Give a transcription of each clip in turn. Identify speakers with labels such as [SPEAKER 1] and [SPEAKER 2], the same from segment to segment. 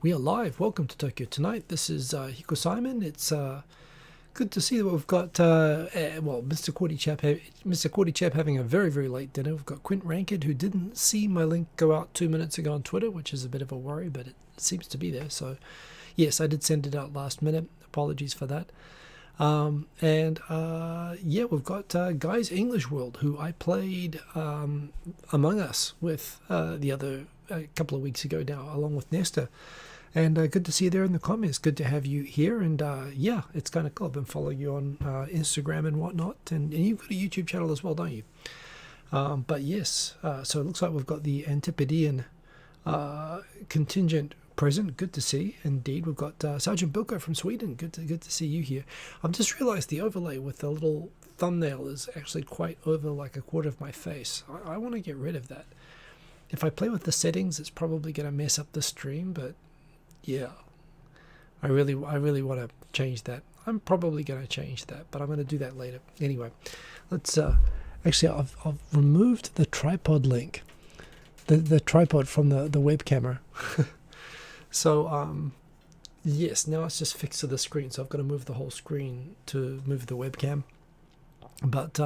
[SPEAKER 1] We are live. Welcome to Tokyo Tonight. This is Hiko Simon. It's good to see that we've got Mr. Cordy Chap having a very very late dinner. We've got Quint Rankid, who didn't see my link go out 2 minutes ago on Twitter, which is a bit of a worry, but it seems to be there. So yes, I did send it out last minute. Apologies for that. We've got Guys English World, who I played Among Us with the other a couple of weeks ago now, along with Nesta. And good to see you there in the comments. Good to have you here. And it's kind of cool. I've been following you on Instagram and whatnot. And you've got a YouTube channel as well, don't you? So it looks like we've got the Antipodean contingent present. Good to see. Indeed, we've got Sergeant Bilko from Sweden. Good to see you here. I've just realized the overlay with the little thumbnail is actually quite over like a quarter of my face. I want to get rid of that. If I play with the settings, it's probably going to mess up the stream, but yeah, I really want to change that. I'm probably going to change that, but I'm going to do that later. Anyway, let's I've removed the tripod link, the tripod from the web camera. So yes, now it's just fixed to the screen, so I've got to move the whole screen to move the webcam. But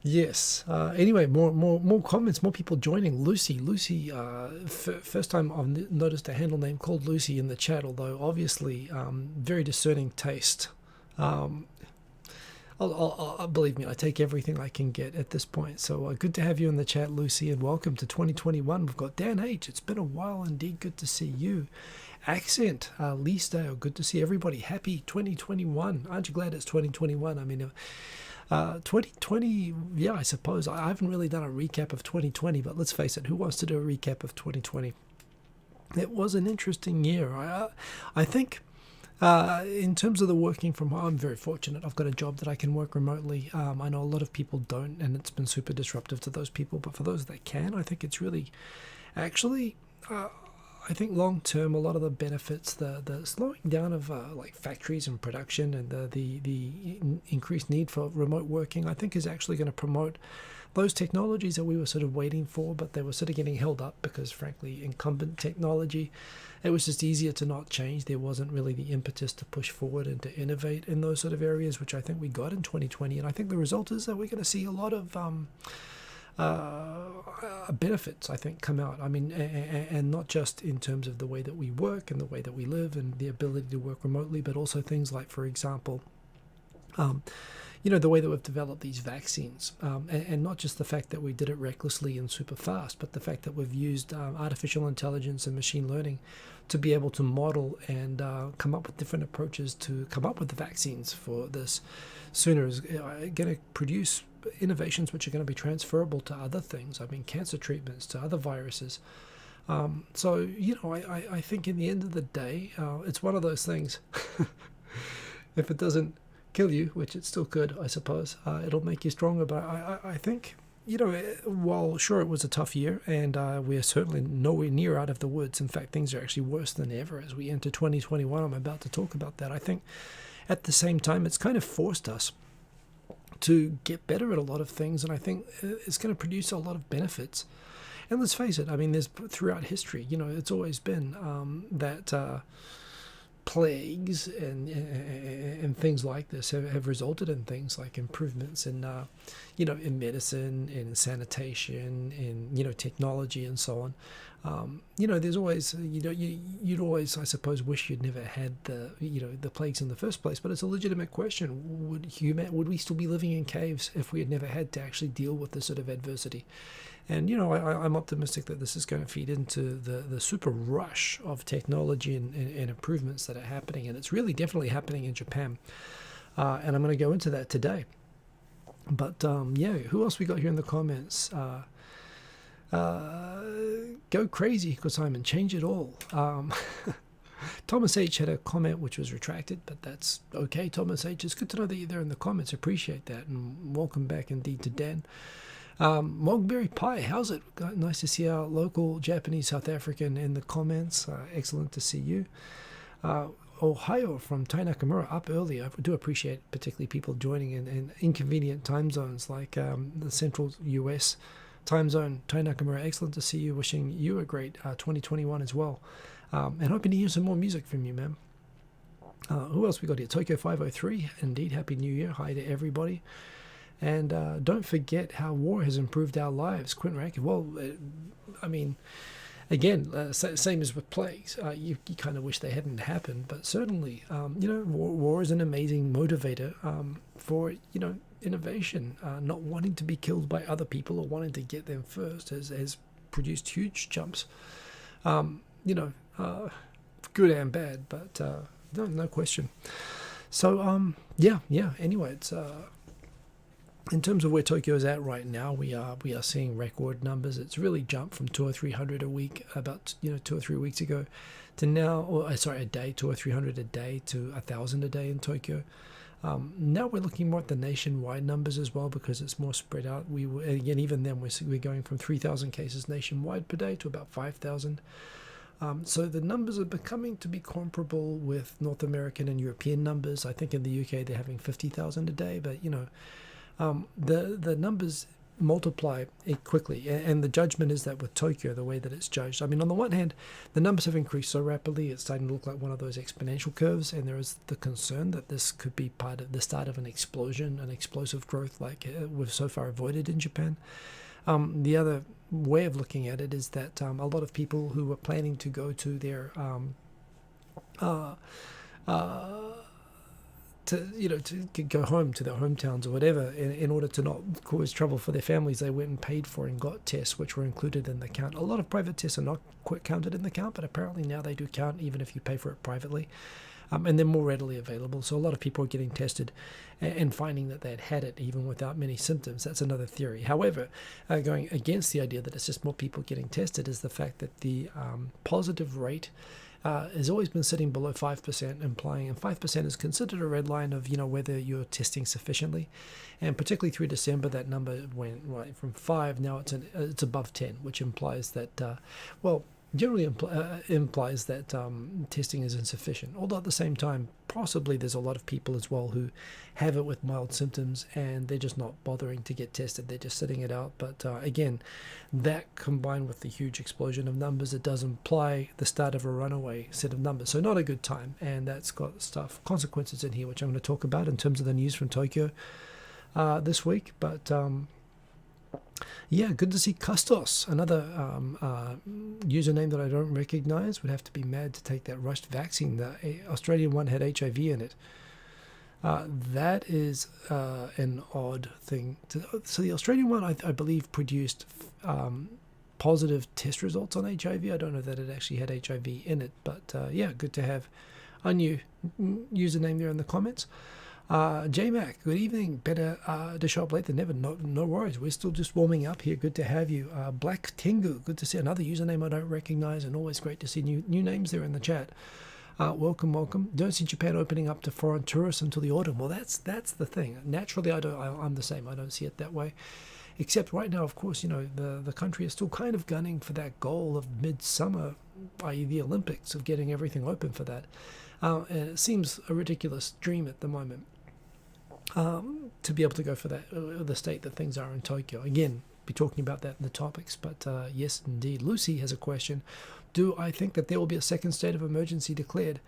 [SPEAKER 1] yes. Anyway, more comments, more people joining. Lucy. First time I've noticed a handle name called Lucy in the chat. Although obviously, very discerning taste. Believe me, I take everything I can get at this point. So good to have you in the chat, Lucy, and welcome to 2021. We've got Dan H. It's been a while indeed. Good to see you. Accent, Leesdale. Good to see everybody. Happy 2021. Aren't you glad it's 2021? I mean. 2020, yeah, I suppose. I haven't really done a recap of 2020, but let's face it, who wants to do a recap of 2020? It was an interesting year. I think in terms of the working from home, I'm very fortunate. I've got a job that I can work remotely. I know a lot of people don't, and it's been super disruptive to those people, but for those that can, I think it's really actually... I think long term, a lot of the benefits, the slowing down of like factories and production, and the increased need for remote working, I think is actually going to promote those technologies that we were sort of waiting for, but they were sort of getting held up because, frankly, incumbent technology, it was just easier to not change. There wasn't really the impetus to push forward and to innovate in those sort of areas, which I think we got in 2020. And I think the result is that we're going to see a lot of benefits, I think, come out. I mean, and not just in terms of the way that we work and the way that we live and the ability to work remotely, but also things like, for example, the way that we've developed these vaccines, and not just the fact that we did it recklessly and super fast, but the fact that we've used artificial intelligence and machine learning to be able to model and come up with different approaches to come up with the vaccines for this sooner is going to produce innovations which are going to be transferable to other things. I mean, cancer treatments, to other viruses. I think in the end of the day, it's one of those things. If it doesn't kill you, which it still could, I suppose, it'll make you stronger. But I think, while sure it was a tough year, and we're certainly nowhere near out of the woods. In fact, things are actually worse than ever as we enter 2021. I'm about to talk about that. I think at the same time, it's kind of forced us to get better at a lot of things, and I think it's going to produce a lot of benefits. And let's face it, I mean, there's throughout history, it's always been that plagues and things like this have resulted in things like improvements in in medicine, in sanitation, in technology, and so on. There's always you'd always, I suppose, wish you'd never had the plagues in the first place. But it's a legitimate question: would we still be living in caves if we had never had to actually deal with this sort of adversity? And I'm optimistic that this is going to feed into the super rush of technology and improvements that are happening, and it's really definitely happening in Japan. And I'm going to go into that today. But who else we got here in the comments? Go crazy, because Simon, change it all. Thomas H had a comment which was retracted, but that's okay. Thomas H, it's good to know that you're there in the comments. Appreciate that, and welcome back indeed to Dan. Mogberry Pie, how's it? Nice to see our local Japanese South African in the comments. Excellent to see you. Ohio from Tai Nakamura, up early. I do appreciate particularly people joining in inconvenient time zones like the central US time zone. Tai Nakamura, excellent to see you. Wishing you a great 2021 as well. And hoping to hear some more music from you, man. Who else we got here? Tokyo 503. Indeed, Happy New Year. Hi to everybody. And don't forget how war has improved our lives. Quentin Rankin. Well, I mean, again, same as with plagues. You kind of wish they hadn't happened, but certainly, war is an amazing motivator for, innovation. Not wanting to be killed by other people or wanting to get them first has produced huge jumps. Good and bad, but no question. So, anyway, it's... in terms of where Tokyo is at right now, we are seeing record numbers. It's really jumped from 200 or 300 a week about 2 or 3 weeks ago to now, a day, 200 or 300 a day to 1,000 a day in Tokyo. Now we're looking more at the nationwide numbers as well because it's more spread out. Even then we're going from 3,000 cases nationwide per day to about 5,000. So the numbers are becoming to be comparable with North American and European numbers. I think in the UK they're having 50,000 a day, but the numbers multiply quickly, and the judgment is that with Tokyo, the way that it's judged, I mean, on the one hand, the numbers have increased so rapidly, it's starting to look like one of those exponential curves, and there is the concern that this could be part of the start of an explosion, an explosive growth like we've so far avoided in Japan. The other way of looking at it is that a lot of people who were planning to go to their to go home to their hometowns or whatever in order to not cause trouble for their families, they went and paid for and got tests which were included in the count. A lot of private tests are not quite counted in the count, but apparently now they do count even if you pay for it privately, and they're more readily available. So a lot of people are getting tested and finding that they had it even without many symptoms. That's another theory. However, going against the idea that it's just more people getting tested is the fact that the positive rate has always been sitting below 5%, implying, and 5% is considered a red line of whether you're testing sufficiently, and particularly through December that number went right from 5. Now it's above 10, which implies that generally implies that testing is insufficient. Although at the same time, possibly there's a lot of people as well who have it with mild symptoms and they're just not bothering to get tested. They're just sitting it out. But again, that combined with the huge explosion of numbers, it does imply the start of a runaway set of numbers. So not a good time. And that's got consequences in here, which I'm going to talk about in terms of the news from Tokyo this week. But good to see Custos, another username that I don't recognize. Would have to be mad to take that rushed vaccine. The Australian one had HIV in it. That is an odd thing. So the Australian one, I believe, produced positive test results on HIV. I don't know that it actually had HIV in it, but good to have a new username there in the comments. J-Mac, good evening. Better to show up late than never. No worries. We're still just warming up here. Good to have you. Black Tengu, good to see another username I don't recognize, and always great to see new names there in the chat. Welcome. Don't see Japan opening up to foreign tourists until the autumn. Well, that's the thing. Naturally, I'm the same. I don't see it that way. Except right now, of course, the country is still kind of gunning for that goal of midsummer, i.e. the Olympics, of getting everything open for that. And it seems a ridiculous dream at the moment. To be able to go for that, the state that things are in Tokyo. Again, be talking about that in the topics, but yes, indeed. Lucy has a question. Do I think that there will be a second state of emergency declared?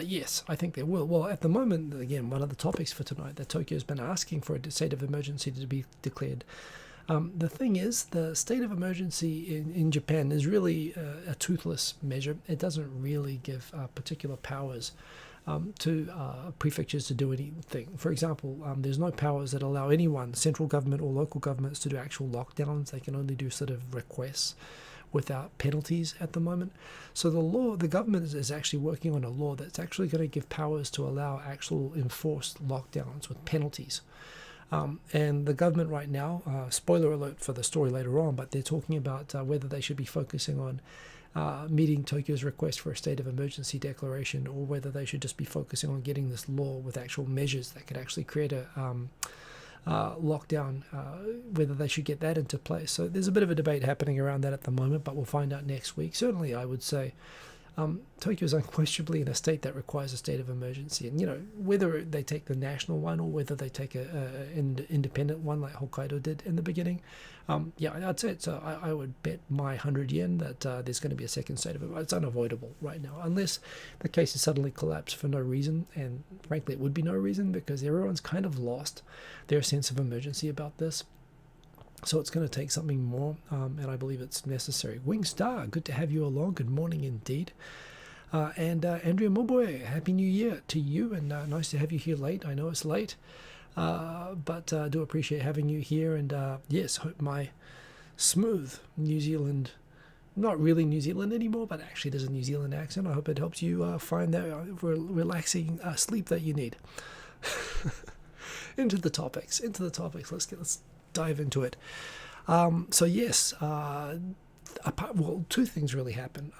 [SPEAKER 1] Yes, I think there will. Well, at the moment, again, one of the topics for tonight, that Tokyo has been asking for a state of emergency to be declared. The thing is, the state of emergency in Japan is really a toothless measure. It doesn't really give particular powers to prefectures to do anything. For example, there's no powers that allow anyone, central government or local governments, to do actual lockdowns. They can only do sort of requests without penalties at the moment. So the government is actually working on a law that's actually going to give powers to allow actual enforced lockdowns with penalties. And the government right now, spoiler alert for the story later on, but they're talking about whether they should be focusing on meeting Tokyo's request for a state of emergency declaration, or whether they should just be focusing on getting this law with actual measures that could actually create a lockdown, whether they should get that into place. So there's a bit of a debate happening around that at the moment, but we'll find out next week. Certainly, I would say Tokyo is unquestionably in a state that requires a state of emergency. And, whether they take the national one or whether they take an independent one like Hokkaido did in the beginning, I'd say I would bet my 100 yen that there's going to be a second state of emergency. It's unavoidable right now, unless the cases suddenly collapse for no reason. And frankly, it would be no reason because everyone's kind of lost their sense of emergency about this. So it's going to take something more, and I believe it's necessary. Wingstar, good to have you along. Good morning indeed. And Andrea Moboy, Happy New Year to you, and nice to have you here late. I know it's late, but I do appreciate having you here. And yes, hope my smooth New Zealand, not really New Zealand anymore, but actually there's a New Zealand accent. I hope it helps you find that relaxing sleep that you need. Into the topics. Let's dive into it. So yes, two things really happened.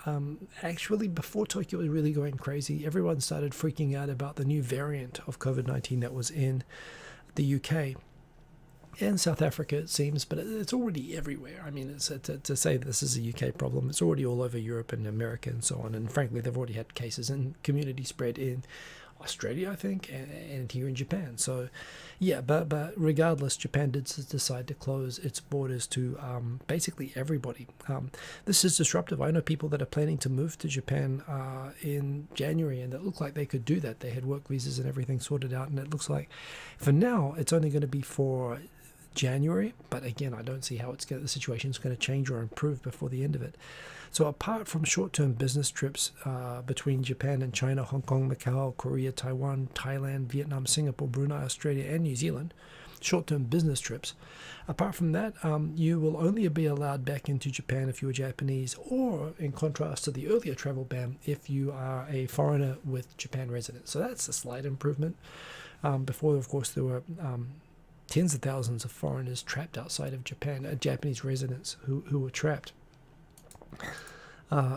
[SPEAKER 1] Actually, before Tokyo was really going crazy, everyone started freaking out about the new variant of COVID-19 that was in the UK and South Africa, it seems, but it's already everywhere. I mean, it's to say this is a UK problem, it's already all over Europe and America and so on. And frankly, they've already had cases and community spread in Australia, I think, and here in Japan. So yeah, but regardless, Japan did decide to close its borders to basically everybody. This is disruptive. I know people that are planning to move to Japan in January, and it looked like they could do that. They had work visas and everything sorted out, and it looks like for now it's only going to be for January, but again, I don't see how the situation's going to change or improve before the end of it. So apart from short-term business trips between Japan and China, Hong Kong, Macau, Korea, Taiwan, Thailand, Vietnam, Singapore, Brunei, Australia, and New Zealand, short-term business trips, apart from that, you will only be allowed back into Japan if you are Japanese, or in contrast to the earlier travel ban, if you are a foreigner with Japan residence. So that's a slight improvement. Before, of course, there were tens of thousands of foreigners trapped outside of Japan, Japanese residents who were trapped.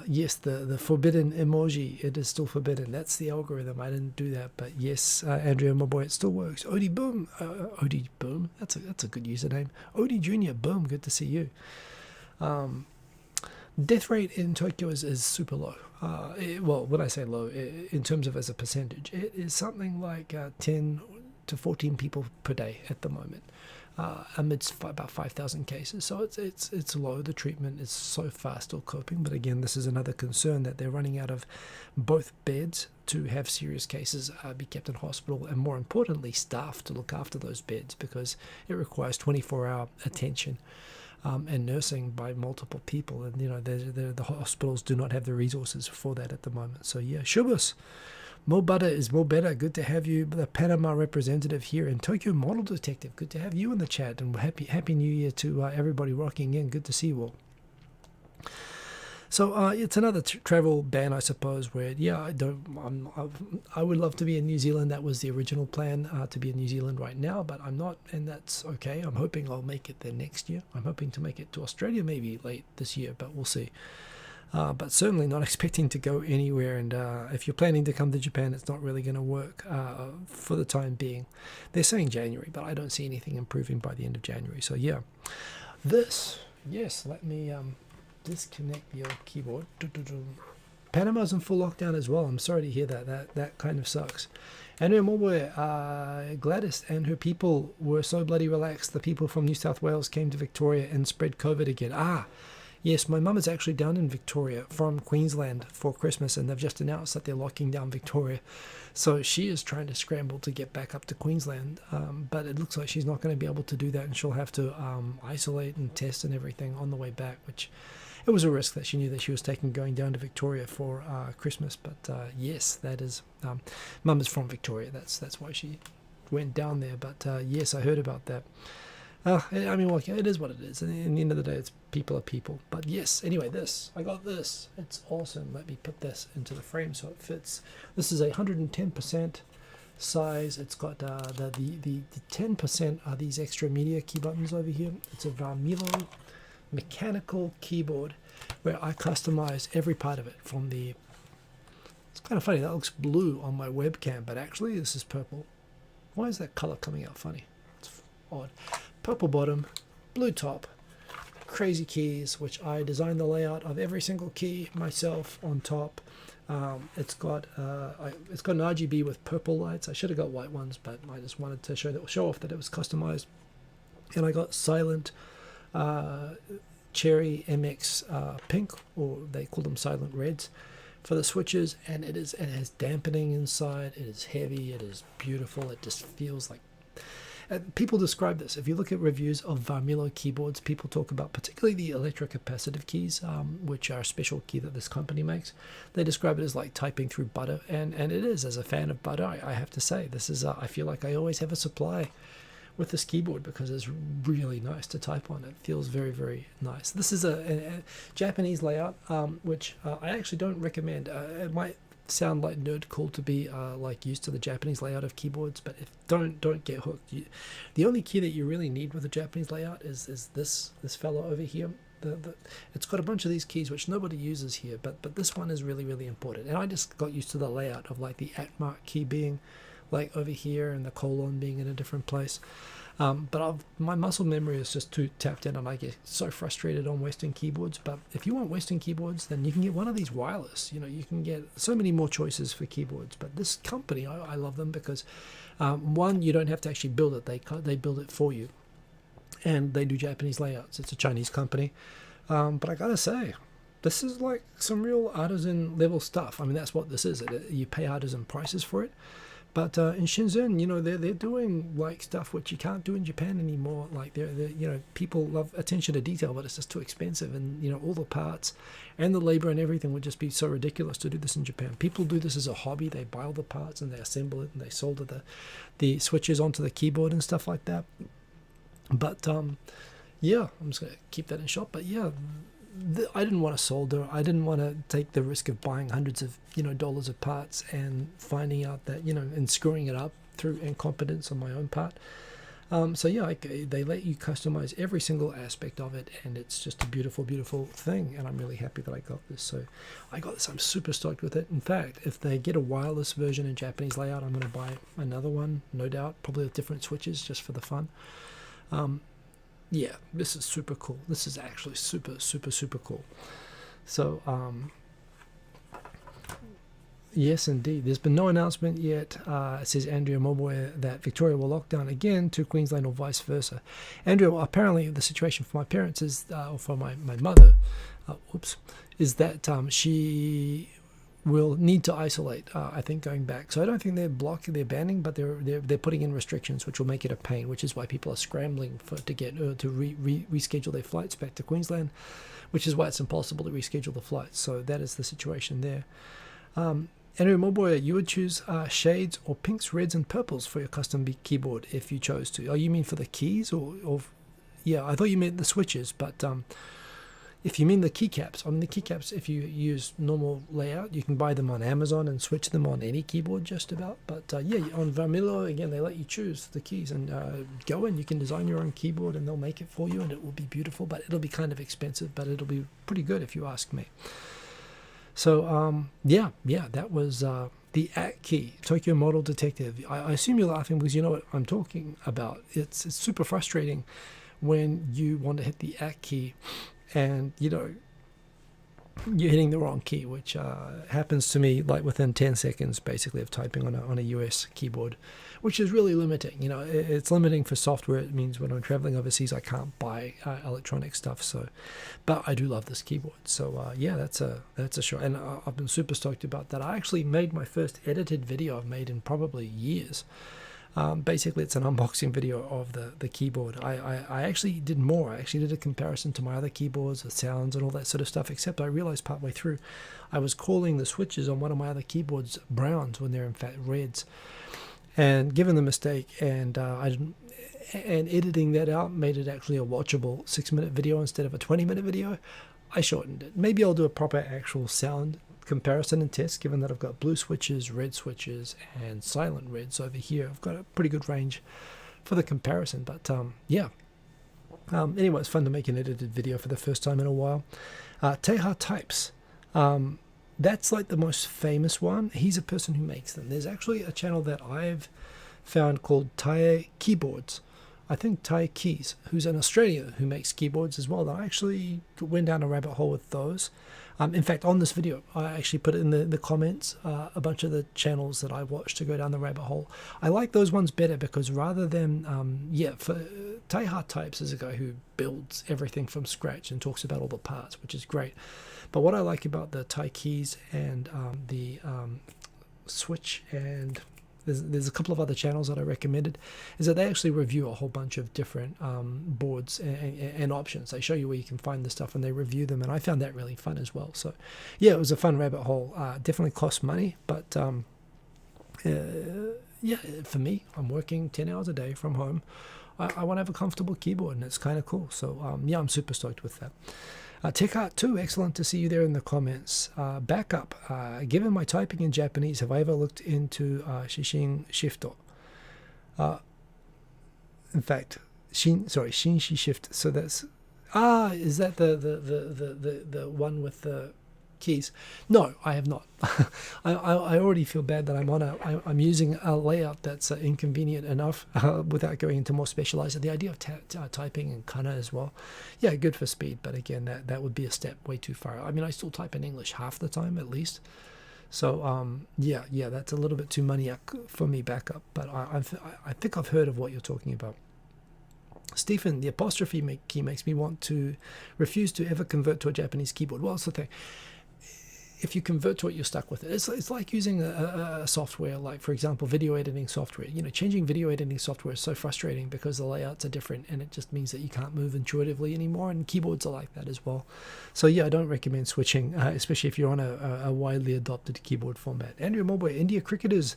[SPEAKER 1] Yes, the forbidden emoji, it is still forbidden. That's the algorithm. I didn't do that, but yes, Andrea, my boy, it still works. Odie Boom, Odie Boom, that's a good username. Odie Junior, boom, good to see you. Death rate in Tokyo is super low. Well, when I say low, in terms of as a percentage, it is something like 10 to 14 people per day at the moment, amidst about 5,000 cases. So it's low. The treatment is so far still coping, but again, this is another concern that they're running out of both beds to have serious cases be kept in hospital, and more importantly, staff to look after those beds, because it requires 24-hour attention and nursing by multiple people, and the hospitals do not have the resources for that at the moment. So yeah, Shubus. Mo Butter is more better. Good to have you, the Panama representative here, and Tokyo Model Detective. Good to have you in the chat, and happy New Year to everybody rocking in. Good to see you all. So it's another travel ban, I suppose. Where I would love to be in New Zealand. That was the original plan, to be in New Zealand right now, but I'm not, and that's okay. I'm hoping I'll make it there next year. I'm hoping to make it to Australia maybe late this year, but we'll see. But certainly not expecting to go anywhere, and if you're planning to come to Japan, it's not really going to work for the time being. They're saying January, but I don't see anything improving by the end of January. So yeah, let me disconnect the old keyboard. Panama's in full lockdown as well. I'm sorry to hear that kind of sucks. Andrea Mulway, Gladys and her people were so bloody relaxed. The people from New South Wales came to Victoria and spread COVID again. Yes, my mum is actually down in Victoria from Queensland for Christmas, and they've just announced that they're locking down Victoria. So she is trying to scramble to get back up to Queensland, but it looks like she's not going to be able to do that, and she'll have to isolate and test and everything on the way back, which it was a risk that she knew that she was taking going down to Victoria for Christmas. But yes, that is, mum is from Victoria. That's why she went down there. But yes, I heard about that. I mean, well, it is what it is. And in the end of the day, people are people. But yes, anyway, I got this. It's awesome. Let me put this into the frame so it fits. This is a 110% size. It's got the 10% are these extra media key buttons over here. It's a Varmilo mechanical keyboard where I customize every part of it from the... It's kind of funny. That looks blue on my webcam, but actually this is purple. Why is that color coming out funny? It's odd. Purple bottom, blue top, crazy keys, which I designed the layout of every single key myself on top. It's got an RGB with purple lights. I should have got white ones, but I just wanted to show off that it was customized. And I got silent cherry MX pink, or they call them silent reds, for the switches, and it has dampening inside. It is heavy. It is beautiful. It just feels like. People describe this. If you look at reviews of Varmilo keyboards, people talk about particularly the electrocapacitive keys, which are a special key that this company makes. They describe it as like typing through butter, and it is. As a fan of butter, I have to say, this is. I feel like I always have a supply with this keyboard because it's really nice to type on. It feels very, very nice. This is a Japanese layout, which I actually don't recommend. It might sound like nerd cool to be like used to the Japanese layout of keyboards, but don't get hooked. The only key that you really need with a Japanese layout is this fellow over here. It's got a bunch of these keys which nobody uses here, but this one is really, really important. And I just got used to the layout of like the @ key being like over here and the colon being in a different place. But my muscle memory is just too tapped in, and I get so frustrated on Western keyboards. But if you want Western keyboards, then you can get one of these wireless. You can get so many more choices for keyboards. But this company, I love them because, one, you don't have to actually build it. They build it for you, and they do Japanese layouts. It's a Chinese company. But I gotta say, this is like some real artisan level stuff. I mean, that's what this is. You pay artisan prices for it. But in Shenzhen, they're doing like stuff which you can't do in Japan anymore. Like people love attention to detail, but it's just too expensive, and all the parts and the labor and everything would just be so ridiculous to do this in Japan. People do this as a hobby. They buy all the parts and they assemble it and they solder the switches onto the keyboard and stuff like that. But yeah, I'm just gonna keep that in shot. But yeah. I didn't want to solder. I didn't want to take the risk of buying hundreds of dollars of parts and finding out that and screwing it up through incompetence on my own part. So yeah, they let you customize every single aspect of it, and it's just a beautiful, beautiful thing. And I'm really happy that I got this. So I got this. I'm super stoked with it. In fact, if they get a wireless version in Japanese layout, I'm going to buy another one, no doubt, probably with different switches just for the fun. Yeah, this is super cool. This is actually super, super, super cool. So, yes, indeed. There's been no announcement yet, says Andrea Moboy, that Victoria will lock down again to Queensland or vice versa. Andrea, well, apparently the situation for my parents is, or for my mother, is that she will need to isolate, I think, going back. So I don't think they're banning, but they're putting in restrictions, which will make it a pain, which is why people are scrambling to get to reschedule their flights back to Queensland, which is why it's impossible to reschedule the flights. So that is the situation there. Andrew Moboy, you would choose shades or pinks, reds, and purples for your custom keyboard if you chose to. Oh, you mean for the keys, or yeah? I thought you meant the switches, but if you mean the keycaps, the keycaps, if you use normal layout, you can buy them on Amazon and switch them on any keyboard just about. But yeah, on Varmilo, again, they let you choose the keys and go in. You can design your own keyboard and they'll make it for you, and it will be beautiful, but it'll be kind of expensive, but it'll be pretty good if you ask me. So yeah, that was the ACK key, Tokyo Model Detective. I assume you're laughing because you know what I'm talking about. It's super frustrating when you want to hit the ACK key and you're hitting the wrong key, which happens to me like within 10 seconds basically of typing on a US keyboard, which is really limiting. It's limiting for software. It means when I'm traveling overseas I can't buy electronic stuff. So but I do love this keyboard. So yeah, that's a show, and I've been super stoked about that. I actually made my first edited video I've made in probably years. Basically, it's an unboxing video of the keyboard. I actually did more. I actually did a comparison to my other keyboards, the sounds and all that sort of stuff, except I realized partway through I was calling the switches on one of my other keyboards browns when they're in fact reds. And given the mistake, and editing that out made it actually a watchable 6-minute video instead of a 20-minute video, I shortened it. Maybe I'll do a proper actual sound comparison and test, given that I've got blue switches, red switches, and silent reds over here. I've got a pretty good range for the comparison, but yeah. Anyway, it's fun to make an edited video for the first time in a while. Teha Types. That's like the most famous one. He's a person who makes them. There's actually a channel that I've found called Tai Keyboards. I think Tai Keys, who's an Australian who makes keyboards as well. I actually went down a rabbit hole with those. In fact, on this video, I actually put in the comments a bunch of the channels that I watched to go down the rabbit hole. I like those ones better because rather than, for THIS Types is a guy who builds everything from scratch and talks about all the parts, which is great. But what I like about the THIS Keys and the Switch, and there's a couple of other channels that I recommended, is that they actually review a whole bunch of different boards and options. They show you where you can find the stuff and they review them, and I found that really fun as well. So yeah, it was a fun rabbit hole. Definitely cost money, but yeah, for me, I'm working 10 hours a day from home. I want to have a comfortable keyboard, and it's kind of cool. So yeah, I'm super stoked with that. Tech Art 2, excellent to see you there in the comments. Backup, given my typing in Japanese, have I ever looked into Shishin Shifto? In fact, Shinshi Shift. So that's, is that the one with the keys? No, I have not. I already feel bad that I'm using a layout that's inconvenient enough without going into more specialized. The idea of typing in kana as well, yeah, good for speed, but again, that would be a step way too far. I mean, I still type in English half the time at least. So yeah, that's a little bit too maniac for me backup, but I think I've heard of what you're talking about. Stephen, the apostrophe key makes me want to refuse to ever convert to a Japanese keyboard. Well, it's the thing. If you convert to it, you're stuck with it. It's like using a software, like, for example, video editing software. You know, changing video editing software is so frustrating because the layouts are different, and it just means that you can't move intuitively anymore, and keyboards are like that as well. So yeah, I don't recommend switching, especially if you're on a widely adopted keyboard format. Andrew Mulboy, India cricketers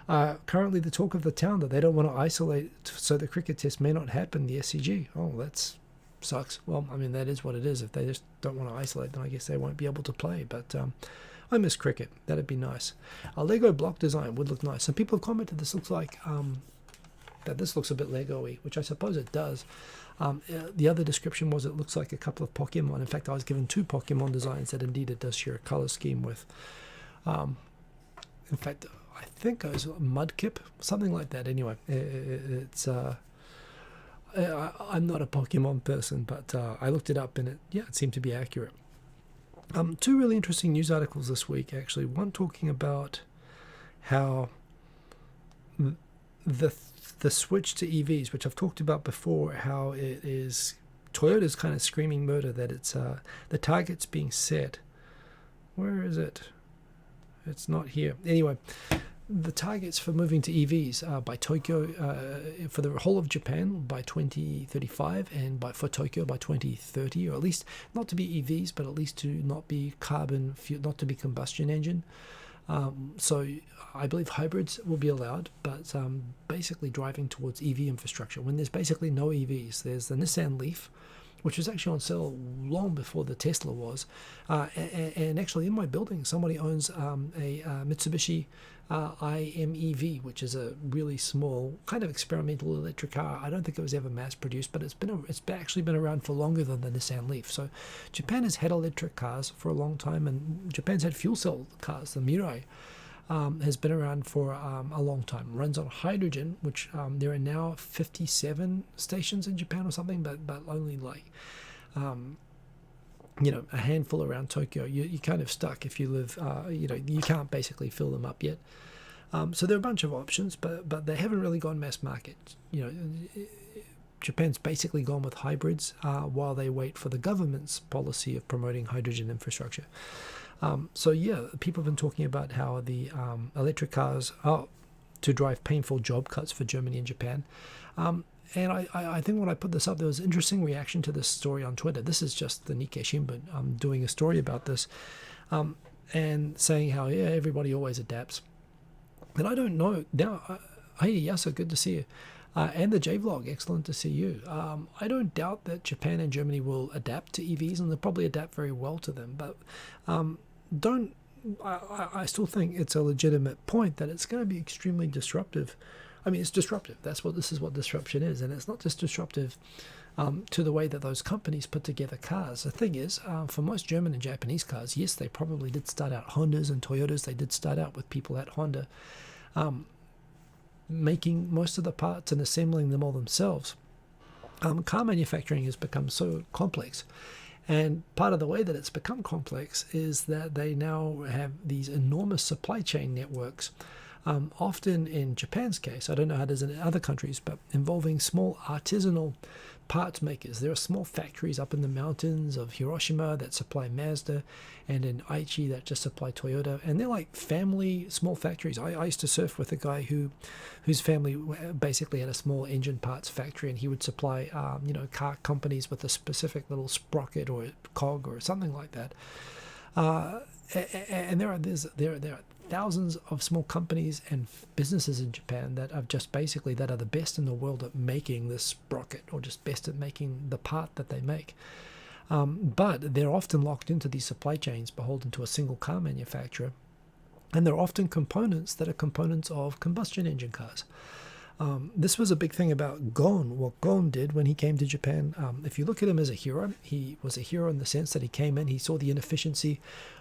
[SPEAKER 1] currently the talk of the town that they don't want to isolate, so the cricket test may not happen, the SCG. Oh, that's sucks. Well, I mean, that is what it is. If they just don't want to isolate, then I guess they won't be able to play. But I miss cricket. That'd be nice. A Lego block design would look nice. Some people have commented this looks like that this looks a bit Lego-y, which I suppose it does. The other description was it looks like a couple of Pokemon. In fact, I was given 2 Pokemon designs that indeed it does share a color scheme with. In fact, I think it was Mudkip, something like that. Anyway, it's I'm not a Pokemon person, but I looked it up, and it seemed to be accurate. 2 really interesting news articles this week, actually. One talking about how the switch to EVs, which I've talked about before, how it is Toyota's kind of screaming murder, that it's the target's being set. Where is it? It's not here. Anyway, the targets for moving to EVs by Tokyo, for the whole of Japan by 2035, and for Tokyo by 2030, or at least not to be EVs, but at least to not be not to be combustion engine. So I believe hybrids will be allowed, but basically driving towards EV infrastructure. When there's basically no EVs, there's the Nissan Leaf, which was actually on sale long before the Tesla was. And actually in my building, somebody owns a Mitsubishi IMEV, which is a really small kind of experimental electric car. I don't think it was ever mass produced, but it's actually been around for longer than the Nissan Leaf. So Japan has had electric cars for a long time, and Japan's had fuel cell cars. The Mirai has been around for a long time. Runs on hydrogen, which there are now 57 stations in Japan or something, but only like a handful around Tokyo. You're kind of stuck if you live. You can't basically fill them up yet. So there are a bunch of options, but they haven't really gone mass market. Japan's basically gone with hybrids while they wait for the government's policy of promoting hydrogen infrastructure. So yeah, people have been talking about how the electric cars are to drive painful job cuts for Germany and Japan. And I think when I put this up, there was an interesting reaction to this story on Twitter. This is just the Nikkei Shimbun doing a story about this and saying how, yeah, everybody always adapts. And I don't know. Now, hey, Yasa, good to see you. And the J-Vlog, excellent to see you. I don't doubt that Japan and Germany will adapt to EVs, and they'll probably adapt very well to them. But I still think it's a legitimate point that it's going to be extremely disruptive. I mean, it's disruptive. This is what disruption is. And it's not just disruptive to the way that those companies put together cars. The thing is, for most German and Japanese cars, yes, they probably did start out Hondas and Toyotas. They did start out with people at Honda making most of the parts and assembling them all themselves. Car manufacturing has become so complex, And part of the way that it's become complex is that they now have these enormous supply chain networks, often in Japan's case, I don't know how it is in other countries, but involving small artisanal parts makers. There are small factories up in the mountains of Hiroshima that supply Mazda, and in Aichi that just supply Toyota, and they're like family small factories. I used to surf with a guy whose family basically had a small engine parts factory, and he would supply car companies with a specific little sprocket or cog or something like that. And there are thousands of small companies and businesses in Japan that are just basically that are the best in the world at making this sprocket, or just best at making the part that they make. But they're often locked into these supply chains, beholden to a single car manufacturer, and they're often components that are components of combustion engine cars. This was a big thing about Gon. What Gon did when he came to Japan, if you look at him as a hero, he was a hero in the sense that he came in, he saw the inefficiency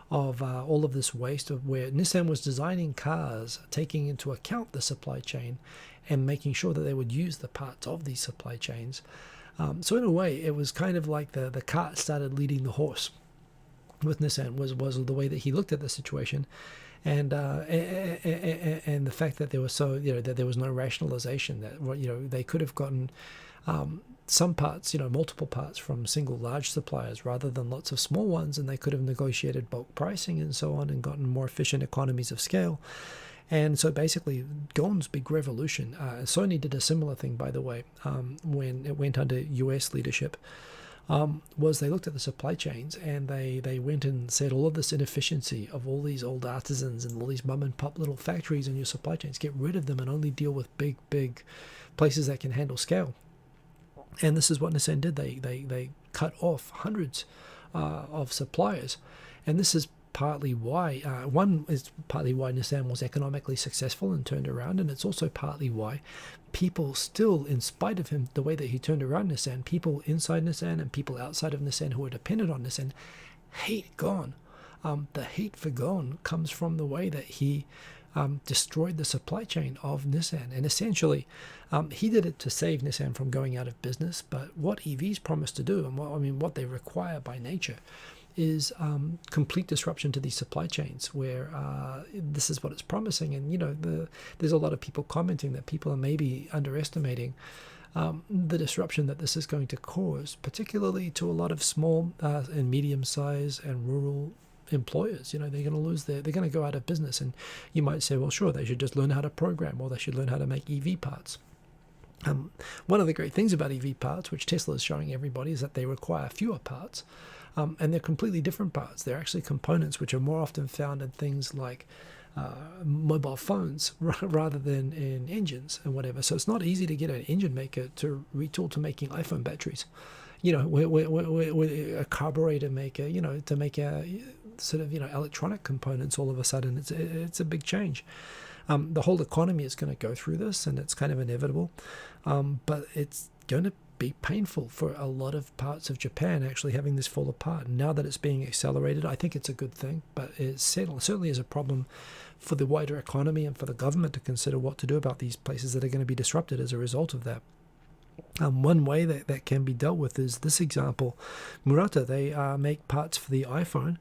[SPEAKER 1] of all of this waste, of where Nissan was designing cars, taking into account the supply chain and making sure that they would use the parts of these supply chains. So in a way, it was kind of like the cart started leading the horse with Nissan, was the way that he looked at the situation. And the fact that there was that there was no rationalization, that they could have gotten some parts, multiple parts from single large suppliers rather than lots of small ones, and they could have negotiated bulk pricing and so on and gotten more efficient economies of scale. And so basically, Gon's big revolution, Sony did a similar thing, by the way, when it went under US leadership, was they looked at the supply chains, and they went and said, all of this inefficiency of all these old artisans and all these mum and pop little factories in your supply chains, get rid of them and only deal with big places that can handle scale. And this is what Nissan did. They cut off hundreds of suppliers, and this is partly why Nissan was economically successful and turned around, and it's also partly why people still, in spite of him, the way that he turned around Nissan, people inside Nissan and people outside of Nissan who are dependent on Nissan hate Gon. The hate for Gon comes from the way that he destroyed the supply chain of Nissan, and essentially he did it to save Nissan from going out of business. But what EVs promise to do, and what they require by nature, is complete disruption to these supply chains, where this is what it's promising. And there's a lot of people commenting that people are maybe underestimating the disruption that this is going to cause, particularly to a lot of small and medium-sized and rural employers. They're going to they're going to go out of business. And you might say, well, sure, they should just learn how to program, or they should learn how to make EV parts. One of the great things about EV parts, which Tesla is showing everybody, is that they require fewer parts. And they're completely different parts. They're actually components which are more often found in things like mobile phones rather than in engines and whatever. So it's not easy to get an engine maker to retool to making iPhone batteries. We're a carburetor maker, to make a sort of electronic components. All of a sudden, it's a big change. The whole economy is going to go through this, and it's kind of inevitable. But it's going to be painful for a lot of parts of Japan actually having this fall apart. And now that it's being accelerated, I think it's a good thing, but it certainly is a problem for the wider economy and for the government to consider what to do about these places that are going to be disrupted as a result of that. One way that can be dealt with is this example. Murata, they make parts for the iPhone,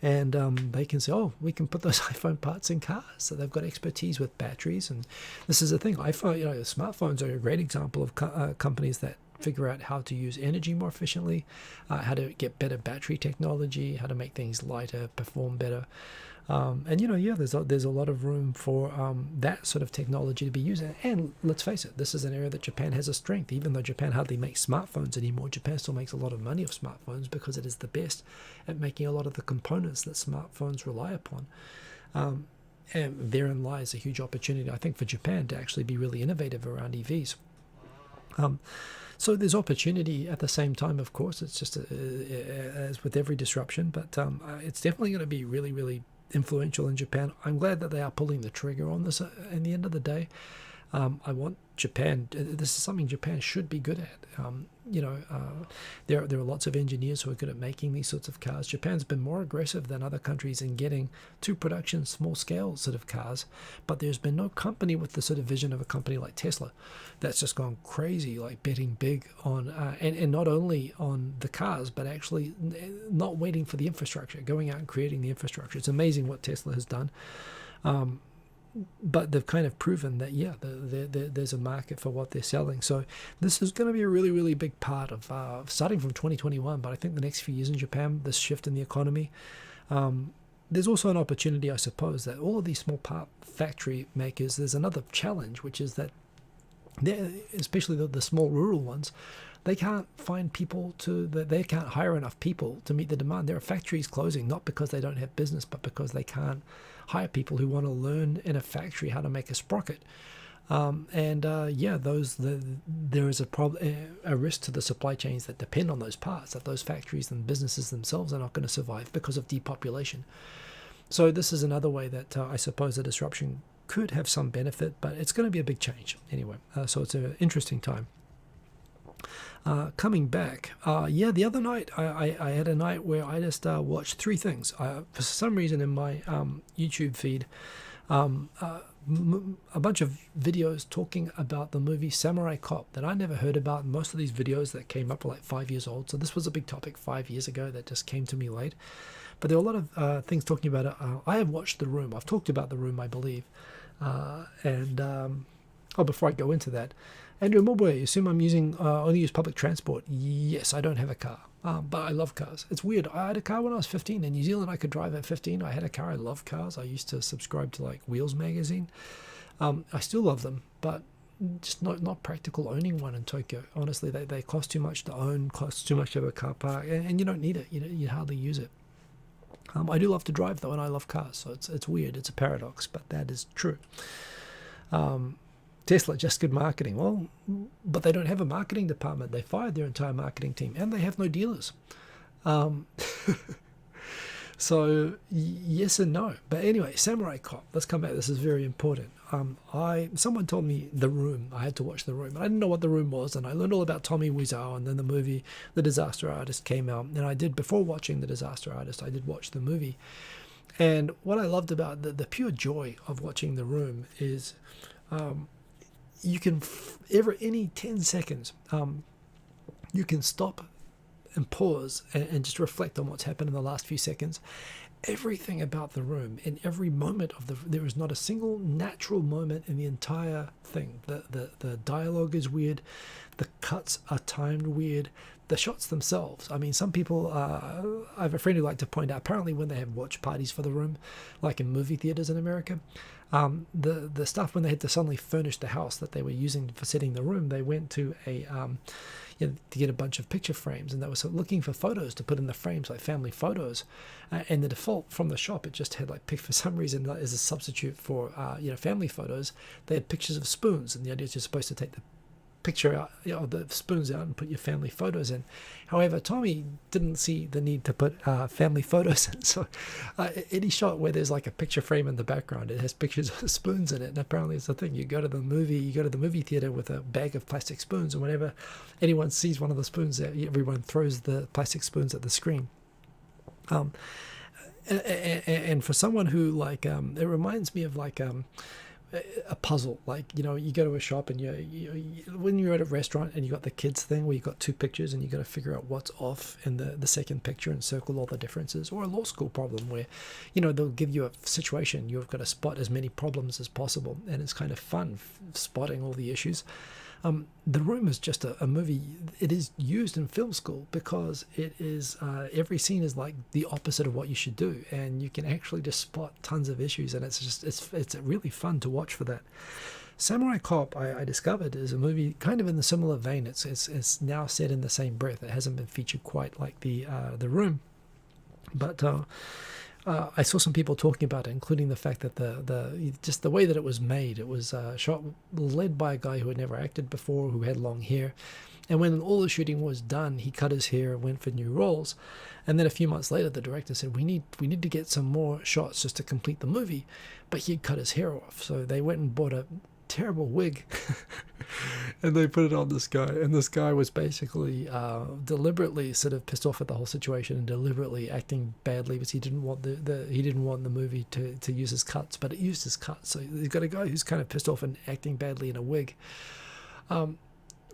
[SPEAKER 1] and they can say, oh, we can put those iPhone parts in cars. So they've got expertise with batteries, and this is the thing. Smartphones are a great example of companies that figure out how to use energy more efficiently, how to get better battery technology, how to make things lighter, perform better. There's a lot of room for that sort of technology to be used. And let's face it, this is an area that Japan has a strength. Even though Japan hardly makes smartphones anymore, Japan still makes a lot of money off smartphones because it is the best at making a lot of the components that smartphones rely upon. And therein lies a huge opportunity, I think, for Japan to actually be really innovative around EVs. So there's opportunity at the same time, of course. It's just as with every disruption, but it's definitely going to be really, really influential in Japan. I'm glad that they are pulling the trigger on this in the end of the day. I want Japan, this is something Japan should be good at. there are lots of engineers who are good at making these sorts of cars. Japan's been more aggressive than other countries in getting to production small scale sort of cars, but there's been no company with the sort of vision of a company like Tesla that's just gone crazy, like betting big on and not only on the cars, but actually not waiting for the infrastructure, going out and creating the infrastructure. It's amazing what Tesla has done. But they've kind of proven that, yeah, there's a market for what they're selling. So this is going to be a really, really big part of starting from 2021. But I think the next few years in Japan, this shift in the economy, there's also an opportunity, I suppose, that all of these small part factory makers, there's another challenge, which is that especially the small rural ones, they can't find people they can't hire enough people to meet the demand. There are factories closing, not because they don't have business, but because they can't hire people who want to learn in a factory how to make a sprocket. There is a risk to the supply chains that depend on those parts, that those factories and businesses themselves are not going to survive because of depopulation. So this is another way that I suppose the disruption could have some benefit, but it's going to be a big change anyway. So it's an interesting time. Coming back, the other night I had a night where I just watched three things. For some reason in my YouTube feed, a bunch of videos talking about the movie Samurai Cop that I never heard about. Most of these videos that came up were like 5 years old, so this was a big topic 5 years ago that just came to me late. But there were a lot of things talking about it. I have watched The Room. I've talked about The Room, I believe. Before I go into that, Andrew Mulboy, you assume I'm only use public transport. Yes, I don't have a car, but I love cars. It's weird. I had a car when I was 15. In New Zealand, I could drive at 15. I had a car. I love cars. I used to subscribe to like Wheels magazine. I still love them, but just not practical owning one in Tokyo. Honestly, they cost too much to own, cost too much to have a car park, and you don't need it. You hardly use it. I do love to drive though, and I love cars. So it's weird. It's a paradox, but that is true. Tesla, just good marketing. Well, but they don't have a marketing department. They fired their entire marketing team, and they have no dealers. So yes and no. But anyway, Samurai Cop. Let's come back. This is very important. Someone told me The Room. I had to watch The Room. I didn't know what The Room was, and I learned all about Tommy Wiseau, and then the movie The Disaster Artist came out. And before watching The Disaster Artist, I did watch the movie. And what I loved about the pure joy of watching The Room is you can, any 10 seconds, you can stop and pause and just reflect on what's happened in the last few seconds. Everything about The Room, in every moment there is not a single natural moment in the entire thing. The dialogue is weird, the cuts are timed weird, the shots themselves. I mean, some people, I have a friend who liked to point out, apparently when they have watch parties for The Room, like in movie theaters in America, the stuff when they had to suddenly furnish the house that they were using for setting the room, they went to to get a bunch of picture frames, and they were looking for photos to put in the frames, like family photos, and the default from the shop, it just had for some reason as a substitute for family photos, they had pictures of spoons, and the idea is you're supposed to take the picture out, the spoons out and put your family photos in. However, Tommy didn't see the need to put family photos in, so any shot where there's like a picture frame in the background, it has pictures of spoons in it. And apparently it's the thing, you go to the movie theater with a bag of plastic spoons, and whenever anyone sees one of the spoons, everyone throws the plastic spoons at the screen. And for someone who it reminds me of a puzzle. You go to a shop and when you're at a restaurant and you got the kids thing where you got two pictures and you got to figure out what's off in the second picture and circle all the differences, or a law school problem where they'll give you a situation, you've got to spot as many problems as possible, and it's kind of fun spotting all the issues. The Room is just a movie. It is used in film school because it is every scene is like the opposite of what you should do, and you can actually just spot tons of issues, and it's really fun to watch for that. Samurai Cop, I discovered, is a movie kind of in the similar vein. It's now set in the same breath. It hasn't been featured quite like the Room, but I saw some people talking about it, including the fact that the way that it was made. It was led by a guy who had never acted before, who had long hair, and when all the shooting was done, he cut his hair and went for new roles. And then a few months later, the director said, "We need to get some more shots just to complete the movie," but he had cut his hair off, so they went and bought a terrible wig And they put it on this guy, and this guy was basically deliberately sort of pissed off at the whole situation and deliberately acting badly because he didn't want the movie to use his cuts, but it used his cuts. So you've got a guy who's kind of pissed off and acting badly in a wig,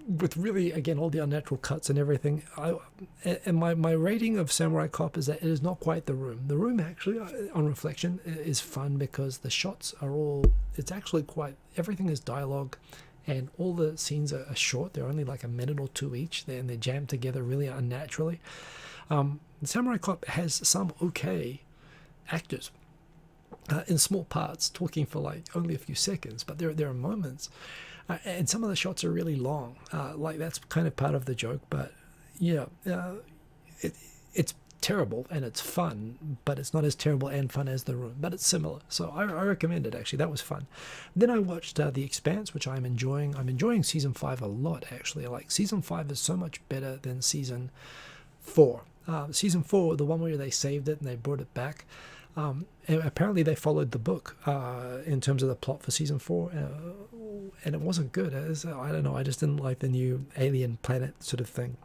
[SPEAKER 1] with really, again, all the unnatural cuts and everything. And my rating of Samurai Cop is that it is not quite The Room. The Room, actually, on reflection, is fun because the shots are all, it's actually quite, everything is dialogue, and all the scenes are short. They're only like a minute or two each, and they're jammed together really unnaturally. Samurai Cop has some okay actors in small parts, talking for like only a few seconds, but there are moments. And some of the shots are really long. Like that's kind of part of the joke, but yeah, it's terrible and it's fun, but it's not as terrible and fun as The Room, but it's similar. So I recommend it, actually. That was fun. Then I watched The Expanse, which I'm enjoying. I'm enjoying season 5 a lot, actually. Like season 5 is so much better than season 4. Season 4, the one where they saved it and they brought it back. And apparently they followed the book in terms of the plot for season 4, and it wasn't good. I don't know, I just didn't like the new alien planet sort of thing.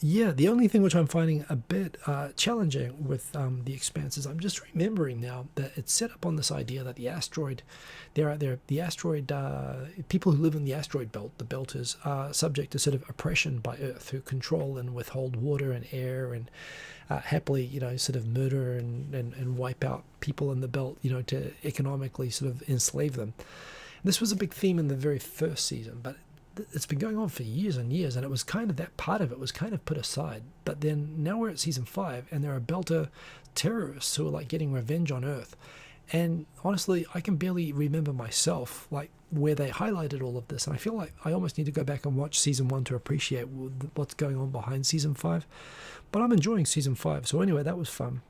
[SPEAKER 1] Yeah, the only thing which I'm finding a bit challenging with The Expanse is I'm just remembering now that it's set up on this idea that the asteroid, people who live in the asteroid belt, the belters, are subject to sort of oppression by Earth, who control and withhold water and air and happily, sort of murder and wipe out people in the belt, to economically sort of enslave them. This was a big theme in the very first season, but it's been going on for years and years, and it was kind of, that part of it was kind of put aside. But then now we're at season 5, and there are belter terrorists who are like getting revenge on Earth. And honestly, I can barely remember myself like where they highlighted all of this, and I feel like I almost need to go back and watch season 1 to appreciate what's going on behind season 5. But I'm enjoying season 5. So anyway, that was fun.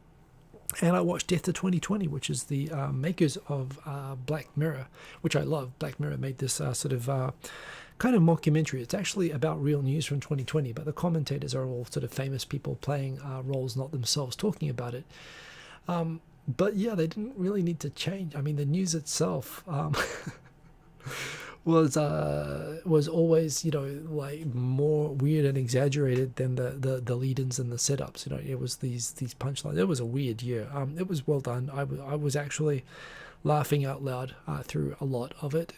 [SPEAKER 1] And I watched Death to 2020, which is the makers of Black Mirror, which I love. Black Mirror made this sort of kind of mockumentary. It's actually about real news from 2020, but the commentators are all sort of famous people playing roles, not themselves talking about it. But yeah, they didn't really need to change. I mean, the news itself was always, like more weird and exaggerated than the lead-ins and the setups. It was these punchlines. It was a weird year. It was well done. I was actually laughing out loud through a lot of it.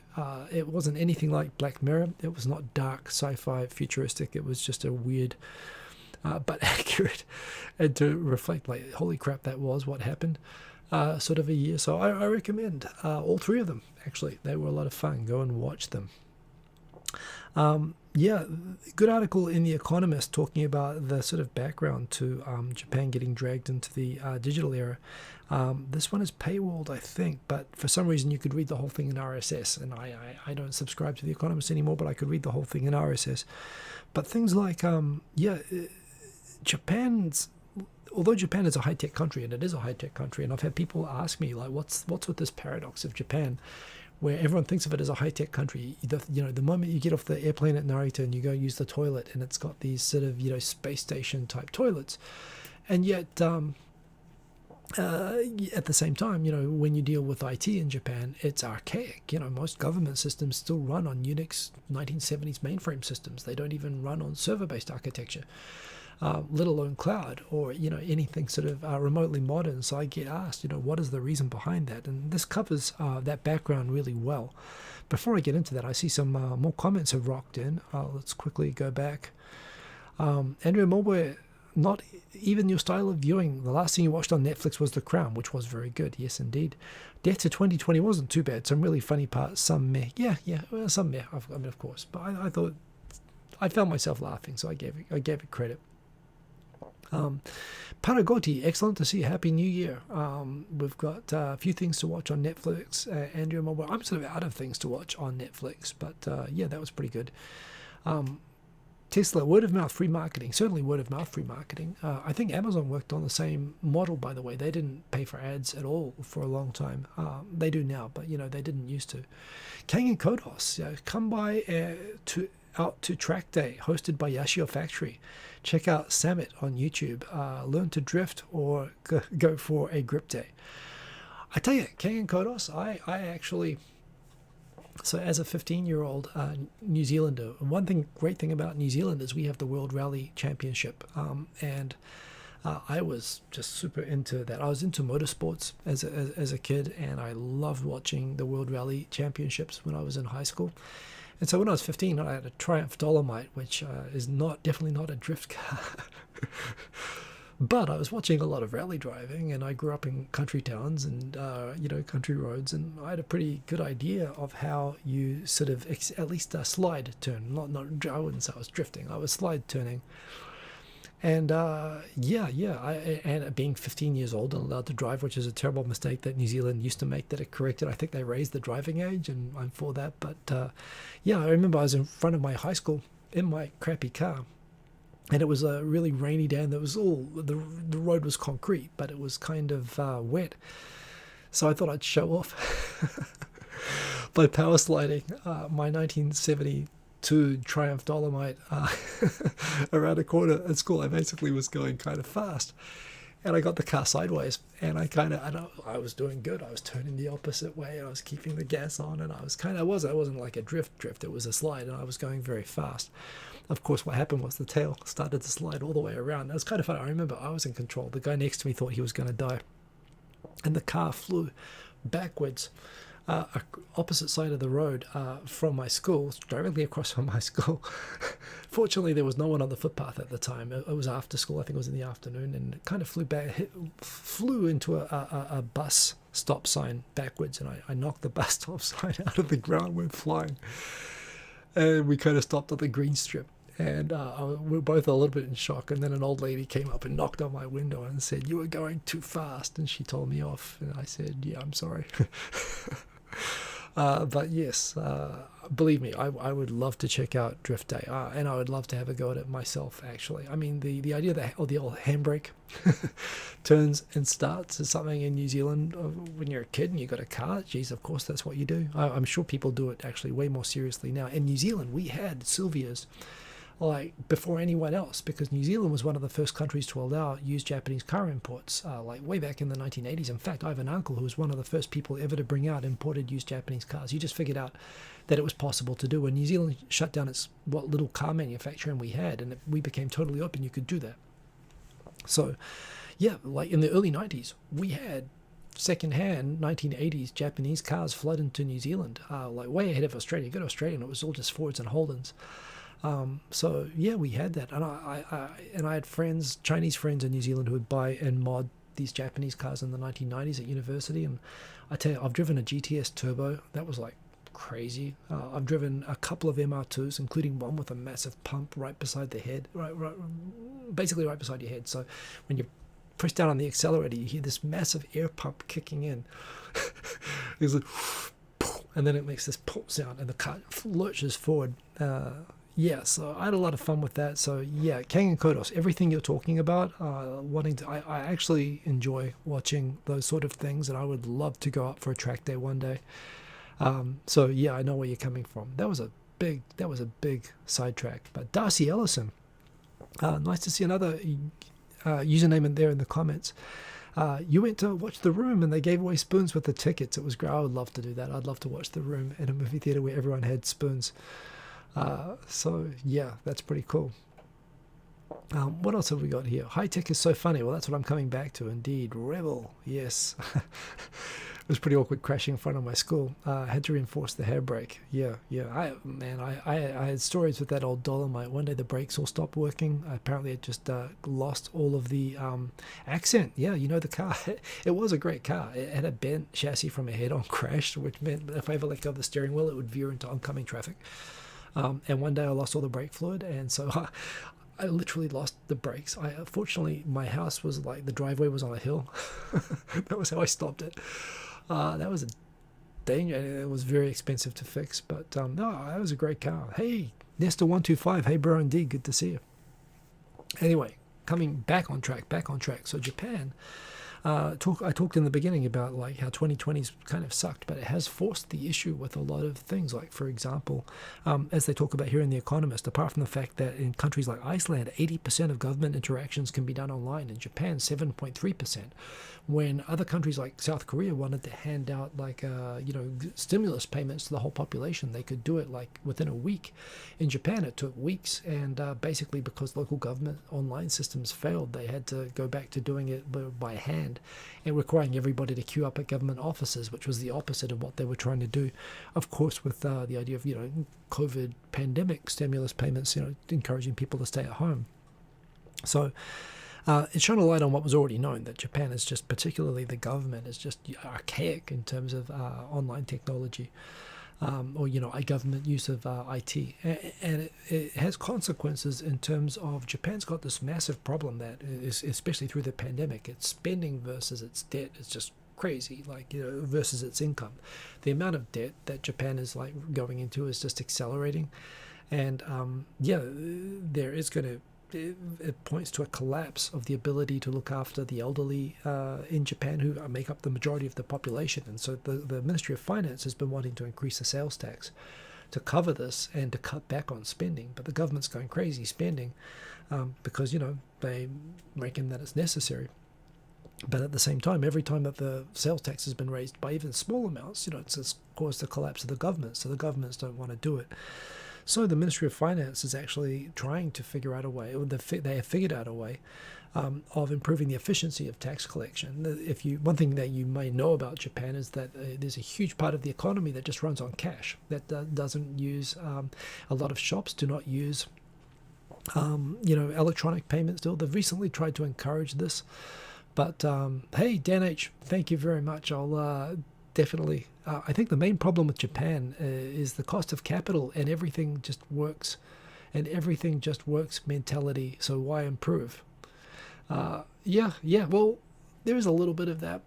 [SPEAKER 1] It wasn't anything like Black Mirror. It was not dark, sci-fi, futuristic. It was just a weird but accurate, and to reflect like, holy crap, that was what happened sort of a year. So I recommend all 3 of them, actually. They were a lot of fun. Go and watch them. Yeah, good article in The Economist talking about the sort of background to Japan getting dragged into the digital era. This one is paywalled, I think, but for some reason you could read the whole thing in RSS, and I don't subscribe to The Economist anymore, but I could read the whole thing in RSS. But things like, although Japan is a high-tech country, and it is a high-tech country, and I've had people ask me, like, what's with this paradox of Japan, where everyone thinks of it as a high-tech country. The moment you get off the airplane at Narita and you go use the toilet, and it's got these sort of, space station-type toilets, and yet at the same time, when you deal with IT in Japan, it's archaic. Most government systems still run on Unix 1970s mainframe systems. They don't even run on server-based architecture, let alone cloud or, anything sort of remotely modern. So I get asked, what is the reason behind that? And this covers that background really well. Before I get into that, I see some more comments have rocked in. Let's quickly go back. Andrea Mulway, not even your style of viewing. The last thing you watched on Netflix was The Crown, which was very good. Yes, indeed. Death to 2020 wasn't too bad. Some really funny parts, some meh. Yeah, well, some meh, of course. But I thought, I found myself laughing, so I gave it credit. Paragotti, excellent to see. Happy New Year. We've got a few things to watch on Netflix. Andrea Mobile, I'm sort of out of things to watch on Netflix, but yeah, that was pretty good. Tesla, word of mouth free marketing. Certainly word of mouth free marketing. I think Amazon worked on the same model, by the way. They didn't pay for ads at all for a long time. They do now, but they didn't used to. Kang and Kodos, come by out to Track Day, hosted by Yashio Factory. Check out Summit on YouTube. Learn to drift or go for a grip day. I tell you, Kang and Kodos, I actually So as a 15-year-old New Zealander, great thing about New Zealand is we have the World Rally Championship, and I was just super into that. I was into motorsports as a kid, and I loved watching the World Rally Championships when I was in high school. And so when I was 15, I had a Triumph Dolomite, which is definitely not a drift car. But I was watching a lot of rally driving, and I grew up in country towns and country roads, and I had a pretty good idea of how you sort of at least slide turn. Not I wouldn't say I was drifting. I was slide turning. And and being 15 years old and allowed to drive, which is a terrible mistake that New Zealand used to make that it corrected. I think they raised the driving age, and I'm for that. But I remember I was in front of my high school in my crappy car, and it was a really rainy day, and there was the road was concrete, but it was kind of wet. So I thought I'd show off by power sliding my 1972 Triumph Dolomite around a corner at school. I basically was going kind of fast, and I got the car sideways, and I was doing good. I was turning the opposite way, I was keeping the gas on, and I wasn't like a drift, it was a slide, and I was going very fast. Of course, what happened was the tail started to slide all the way around. That was kind of fun. I remember I was in control. The guy next to me thought he was going to die, and the car flew backwards opposite side of the road from my school, directly across from my school. Fortunately, there was no one on the footpath at the time. It was after school. I think it was in the afternoon, and it kind of flew into a bus stop sign backwards, and I knocked the bus stop sign out of the ground, went flying, and we kind of stopped at the green strip. And we were both a little bit in shock. And then an old lady came up and knocked on my window and said, "You were going too fast." And she told me off. And I said, "Yeah, I'm sorry." But yes, believe me, I would love to check out Drift Day. And I would love to have a go at it myself, actually. I mean, the idea that the old handbrake turns and starts is something in New Zealand when you're a kid and you got a car. Geez, of course, that's what you do. I'm sure people do it actually way more seriously now. In New Zealand, we had Sylvias like before anyone else, because New Zealand was one of the first countries to allow used Japanese car imports, like way back in the 1980s. In fact, I have an uncle who was one of the first people ever to bring out imported used Japanese cars. He just figured out that it was possible to do. When New Zealand shut down what little car manufacturing we had, and we became totally open, you could do that. So, yeah, like in the early 90s, we had second-hand 1980s Japanese cars flood into New Zealand, like way ahead of Australia. You go to Australia and it was all just Fords and Holdens. So yeah, we had that, and I had friends, Chinese friends in New Zealand, who would buy and mod these Japanese cars in the 1990s at university. And I tell you, I've driven a GTS Turbo. That was like crazy. I've driven a couple of MR2s, including one with a massive pump right beside the head, basically right beside your head. So when you press down on the accelerator, you hear this massive air pump kicking in. It's like, and then it makes this pop sound, and the car lurches forward. Yeah, so I had a lot of fun with that. So yeah, Kang and Kodos, everything you're talking about, I actually enjoy watching those sort of things, and I would love to go up for a track day one day. So yeah, I know where you're coming from. That was a big sidetrack. But Darcy Ellison, nice to see another username in there in the comments. You went to watch The Room, and they gave away spoons with the tickets. It was great. I would love to do that. I'd love to watch The Room in a movie theater where everyone had spoons. So yeah, that's pretty cool. What else have we got here? High tech is so funny. Well, that's what I'm coming back to. Indeed, Rebel. Yes. It was pretty awkward crashing in front of my school. I had to reinforce the handbrake. Yeah. I had stories with that old Dolomite. One day the brakes all stopped working. Apparently it just lost all of the accent. Yeah, you know the car. It was a great car. It had a bent chassis from a head-on crash, which meant if I ever let go of the steering wheel, it would veer into oncoming traffic. And one day I lost all the brake fluid, and so I literally lost the brakes. Fortunately, my house was like, the driveway was on a hill. That was how I stopped it. That was a danger. It was very expensive to fix, but no, that was a great car. Hey, Nesta125, hey bro, indeed, good to see you. Anyway, coming back on track. So Japan, I talked in the beginning about like how 2020's kind of sucked, but it has forced the issue with a lot of things. Like, for example, as they talk about here in The Economist, apart from the fact that in countries like Iceland, 80% of government interactions can be done online. In Japan, 7.3%. When other countries like South Korea wanted to hand out like stimulus payments to the whole population, they could do it like within a week. In Japan, it took weeks, and basically because local government online systems failed, they had to go back to doing it by hand and requiring everybody to queue up at government offices, which was the opposite of what they were trying to do. Of course, with the idea of COVID pandemic stimulus payments, encouraging people to stay at home. So. It's shown a light on what was already known, that Japan is just, particularly the government, is just archaic in terms of online technology, or a government use of IT, and it has consequences in terms of Japan's got this massive problem that is, especially through the pandemic, its spending versus its debt is just crazy, versus its income. The amount of debt that Japan is like going into is just accelerating, and there is going to. It points to a collapse of the ability to look after the elderly in Japan, who make up the majority of the population. And so the Ministry of Finance has been wanting to increase the sales tax to cover this and to cut back on spending. But the government's going crazy spending because, they reckon that it's necessary. But at the same time, every time that the sales tax has been raised by even small amounts, it's caused the collapse of the government. So the governments don't want to do it. So the Ministry of Finance is actually trying to figure out a way, or they have figured out a way of improving the efficiency of tax collection. One thing that you may know about Japan is that there's a huge part of the economy that just runs on cash, that doesn't use, a lot of shops do not use, electronic payments still. They've recently tried to encourage this, but hey, Dan H., thank you very much. I'll definitely. I think the main problem with Japan is the cost of capital and everything just works mentality. So why improve? Well, there is a little bit of that.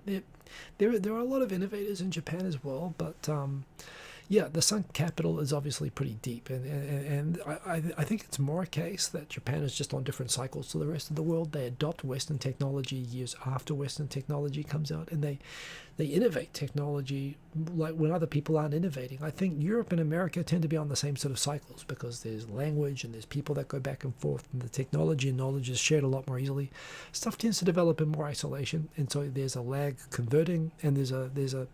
[SPEAKER 1] There are a lot of innovators in Japan as well, but the sunk capital is obviously pretty deep, and I think it's more a case that Japan is just on different cycles to the rest of the world. They adopt Western technology years after Western technology comes out, and they innovate technology like when other people aren't innovating. I think Europe and America tend to be on the same sort of cycles because there's language and there's people that go back and forth, and the technology and knowledge is shared a lot more easily. Stuff tends to develop in more isolation, and so there's a lag converting, and there's a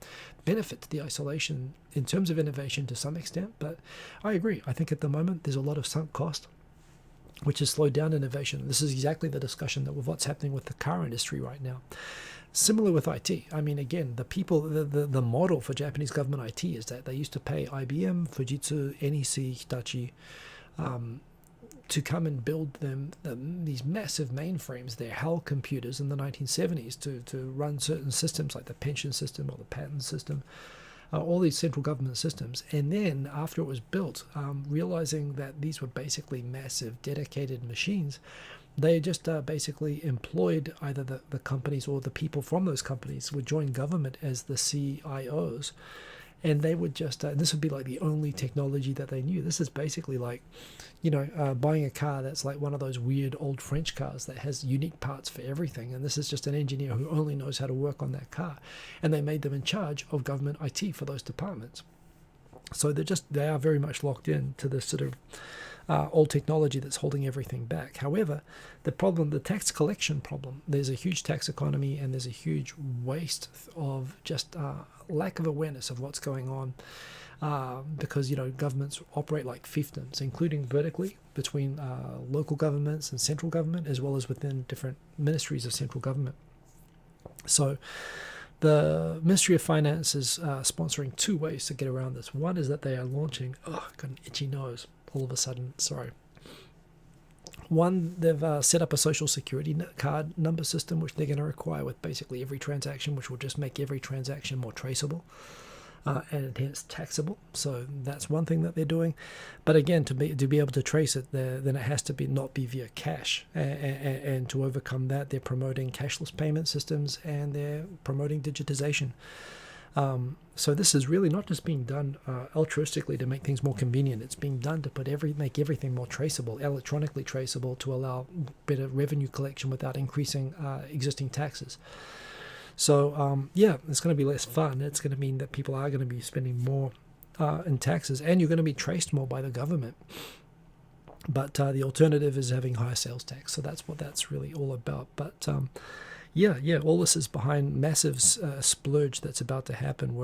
[SPEAKER 1] benefit to the isolation in terms of innovation to some extent. But I agree. I think at the moment there's a lot of sunk cost, which has slowed down innovation. This is exactly the discussion that with what's happening with the car industry right now. Similar with IT. I mean, again, the model for Japanese government IT is that they used to pay IBM, Fujitsu, NEC, Hitachi to come and build them these massive mainframes, their HAL computers in the 1970s to run certain systems like the pension system or the patent system, all these central government systems. And then after it was built, realizing that these were basically massive dedicated machines, they just basically employed either the companies or the people from those companies would join government as the CIOs. And they would just, this would be like the only technology that they knew. This is basically like, buying a car that's like one of those weird old French cars that has unique parts for everything. And this is just an engineer who only knows how to work on that car. And they made them in charge of government IT for those departments. So they are very much locked in to this sort of old technology that's holding everything back. However, the tax collection problem, there's a huge tax economy and there's a huge waste of just lack of awareness of what's going on because, governments operate like fiefdoms, including vertically between local governments and central government, as well as within different ministries of central government. So the Ministry of Finance is sponsoring two ways to get around this. One is that they are launching, I've got an itchy nose all of a sudden, sorry. One, they've set up a social security card number system, which they're going to require with basically every transaction, which will just make every transaction more traceable and hence taxable. So that's one thing that they're doing. But again, to be able to trace it, then it has to not be via cash. And to overcome that, they're promoting cashless payment systems and they're promoting digitization. So this is really not just being done altruistically to make things more convenient. It's being done to make everything more traceable, electronically traceable, to allow better revenue collection without increasing existing taxes. So yeah, it's going to be less fun. It's going to mean that people are going to be spending more in taxes, and you're going to be traced more by the government. But the alternative is having higher sales tax. So that's what that's really all about. But yeah, all this is behind massive splurge that's about to happen.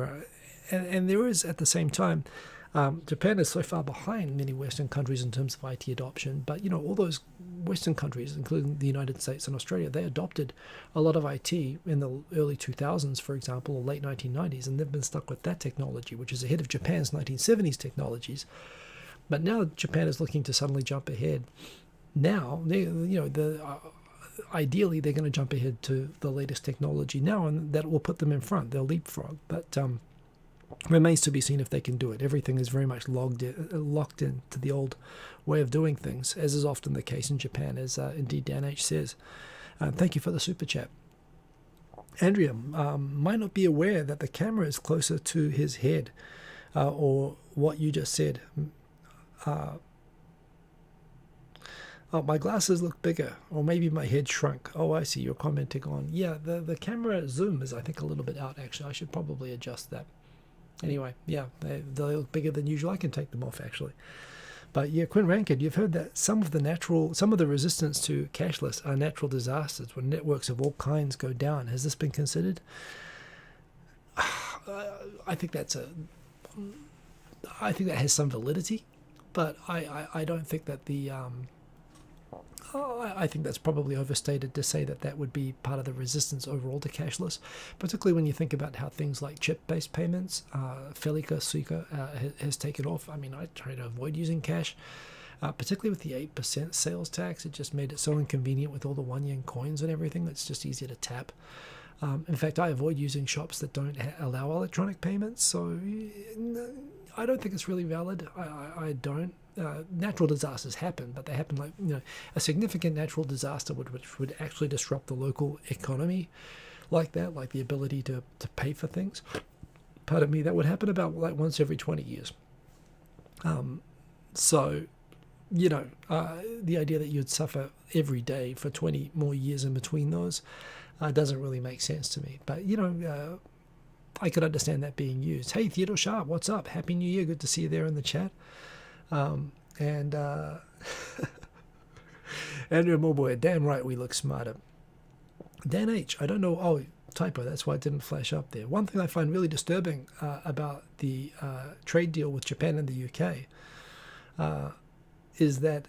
[SPEAKER 1] And there is, at the same time, Japan is so far behind many Western countries in terms of IT adoption. But, all those Western countries, including the United States and Australia, they adopted a lot of IT in the early 2000s, for example, or late 1990s, and they've been stuck with that technology, which is ahead of Japan's 1970s technologies. But now Japan is looking to suddenly jump ahead. Now, ideally, they're going to jump ahead to the latest technology now, and that will put them in front. They'll leapfrog. But remains to be seen if they can do it. Everything is very much locked into the old way of doing things, as is often the case in Japan, as indeed Dan H. says. Thank you for the super chat. Andrea might not be aware that the camera is closer to his head, or what you just said. Oh, my glasses look bigger, or maybe my head shrunk. Oh, I see. You're commenting on. Yeah, the camera zoom is, I think, a little bit out, actually. I should probably adjust that. Anyway, yeah, they look bigger than usual. I can take them off, actually. But yeah, Quinn Rankin, you've heard that some of the resistance to cashless are natural disasters when networks of all kinds go down. Has this been considered? I think that has some validity, but I don't think that I think that's probably overstated to say that would be part of the resistance overall to cashless, particularly when you think about how things like chip-based payments, Felica, Suica has taken off. I mean, I try to avoid using cash, particularly with the 8% sales tax. It just made it so inconvenient with all the 1 yen coins and everything. It's just easier to tap. In fact, I avoid using shops that don't allow electronic payments, so I don't think it's really valid. I don't. Natural disasters happen, but they happen like, a significant natural disaster which would actually disrupt the local economy like that, like the ability to pay for things. Pardon me, that would happen about like once every 20 years. So, the idea that you'd suffer every day for 20 more years in between those doesn't really make sense to me. But, I could understand that being used. Hey, Theodore Sharp, what's up? Happy New Year. Good to see you there in the chat. And Andrew Mulboy, damn right we look smarter. Dan H, I don't know. Oh, typo. That's why it didn't flash up there. One thing I find really disturbing about the trade deal with Japan and the UK is that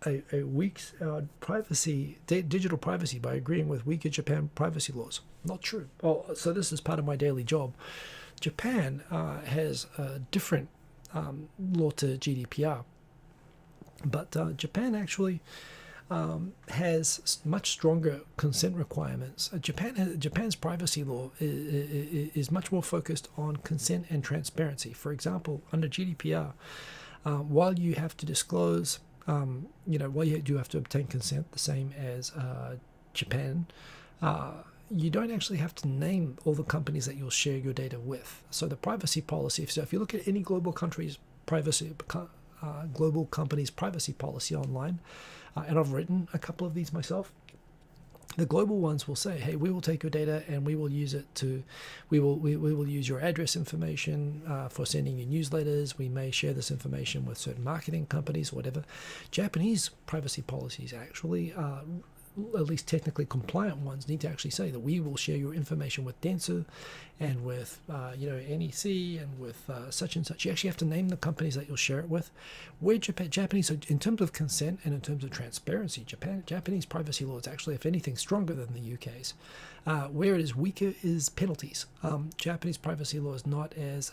[SPEAKER 1] a weak digital privacy by agreeing with weaker Japan privacy laws. Not true. Oh, so this is part of my daily job. Japan has a different law to GDPR, but Japan actually has much stronger consent requirements. Japan's privacy law is much more focused on consent and transparency. For example, under GDPR, while you have to disclose, while you do have to obtain consent, the same as Japan, you don't actually have to name all the companies that you'll share your data with. So the privacy policy, so if you look at any global company's privacy policy online, and I've written a couple of these myself, the global ones will say, hey, we will take your data and we will use it we will use your address information for sending you newsletters. We may share this information with certain marketing companies, whatever. Japanese privacy policies actually at least technically compliant ones need to actually say that we will share your information with Dentsu and with NEC and with such and such. You actually have to name the companies that you'll share it with. Where Japanese, so in terms of consent and in terms of transparency, Japanese privacy law is actually, if anything, stronger than the UK's. Where it is weaker is penalties. Japanese privacy law is not as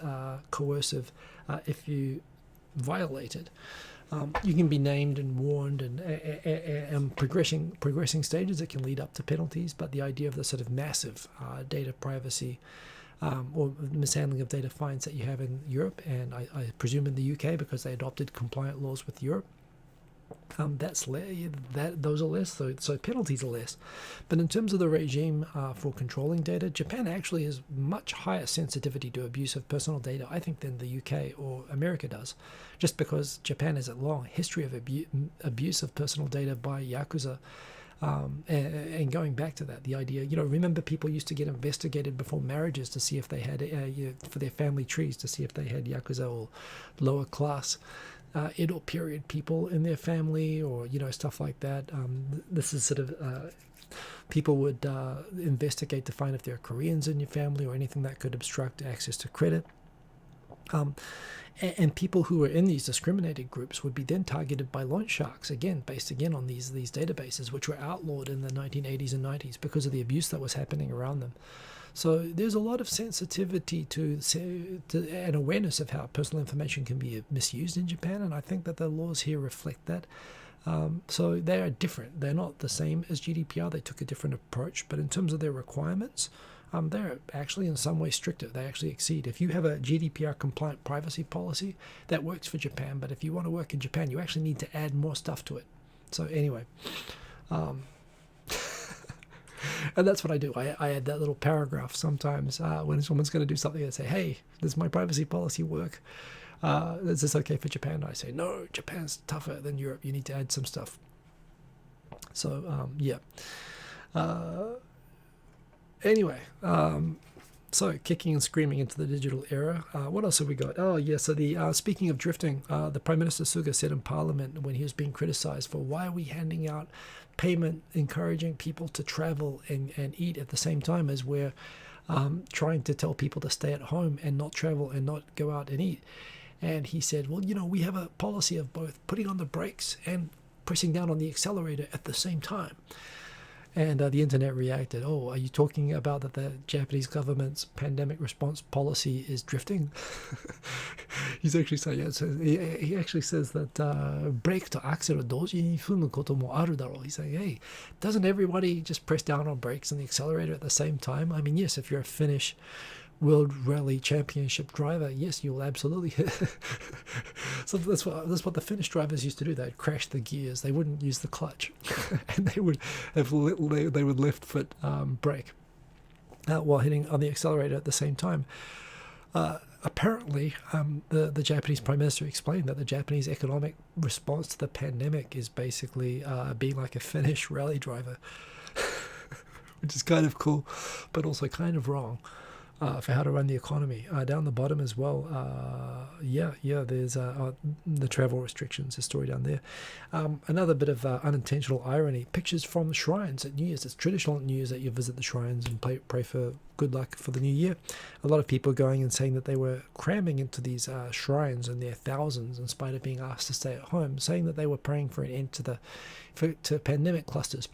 [SPEAKER 1] coercive if you violate it. You can be named and warned, and progressing stages that can lead up to penalties. But the idea of the sort of massive data privacy or mishandling of data fines that you have in Europe, and I presume in the UK because they adopted compliant laws with Europe, those are less. So penalties are less. But in terms of the regime for controlling data, Japan actually has much higher sensitivity to abuse of personal data, I think, than the UK or America does, just because Japan has a long history of abuse of personal data by Yakuza And going back to that, the idea, remember people used to get investigated before marriages to see if they had, for their family trees, to see if they had Yakuza or lower class Edo period people in their family, or, stuff like that. This is sort of, people would investigate to find if there are Koreans in your family or anything that could obstruct access to credit. And people who were in these discriminated groups would be then targeted by loan sharks, based on these databases, which were outlawed in the 1980s and 90s because of the abuse that was happening around them. So there's a lot of sensitivity to and awareness of how personal information can be misused in Japan, and I think that the laws here reflect that. So they are different. They're not the same as GDPR. They took a different approach, but in terms of their requirements, they're actually in some way stricter. They actually exceed. If you have a GDPR compliant privacy policy, that works for Japan, but if you want to work in Japan, you actually need to add more stuff to it. So anyway, and that's what I do. I add that little paragraph sometimes when someone's going to do something and say, hey, does my privacy policy work? Is this okay for Japan? And I say, no, Japan's tougher than Europe. You need to add some stuff. So, yeah. Anyway, so kicking and screaming into the digital era. What else have we got? Oh, yeah, so speaking of drifting, the Prime Minister Suga said in Parliament when he was being criticized for why are we handing out payment encouraging people to travel and eat at the same time as we're trying to tell people to stay at home and not travel and not go out and eat. And he said, well, we have a policy of both putting on the brakes and pressing down on the accelerator at the same time. And the internet reacted, oh, are you talking about that the Japanese government's pandemic response policy is drifting? He's actually saying, yeah, so he actually says that brake to axle doji ni fumu koto mo aru daro. He's saying, hey, doesn't everybody just press down on brakes and the accelerator at the same time? I mean, yes, if you're a Finnish World Rally Championship driver, yes, you'll absolutely. So that's what the Finnish drivers used to do. They'd crash the gears. They wouldn't use the clutch, and they would left foot brake while hitting on the accelerator at the same time. Apparently, the Japanese Prime Minister explained that the Japanese economic response to the pandemic is basically being like a Finnish rally driver, which is kind of cool, but also kind of wrong. For how to run the economy. Down the bottom as well, there's the travel restrictions, the story down there. Another bit of unintentional irony, pictures from shrines at New Year's. It's traditional at New Year's that you visit the shrines and pray for good luck for the new year. A lot of people going and saying that they were cramming into these shrines in their thousands in spite of being asked to stay at home, saying that they were praying for an end to pandemic clusters.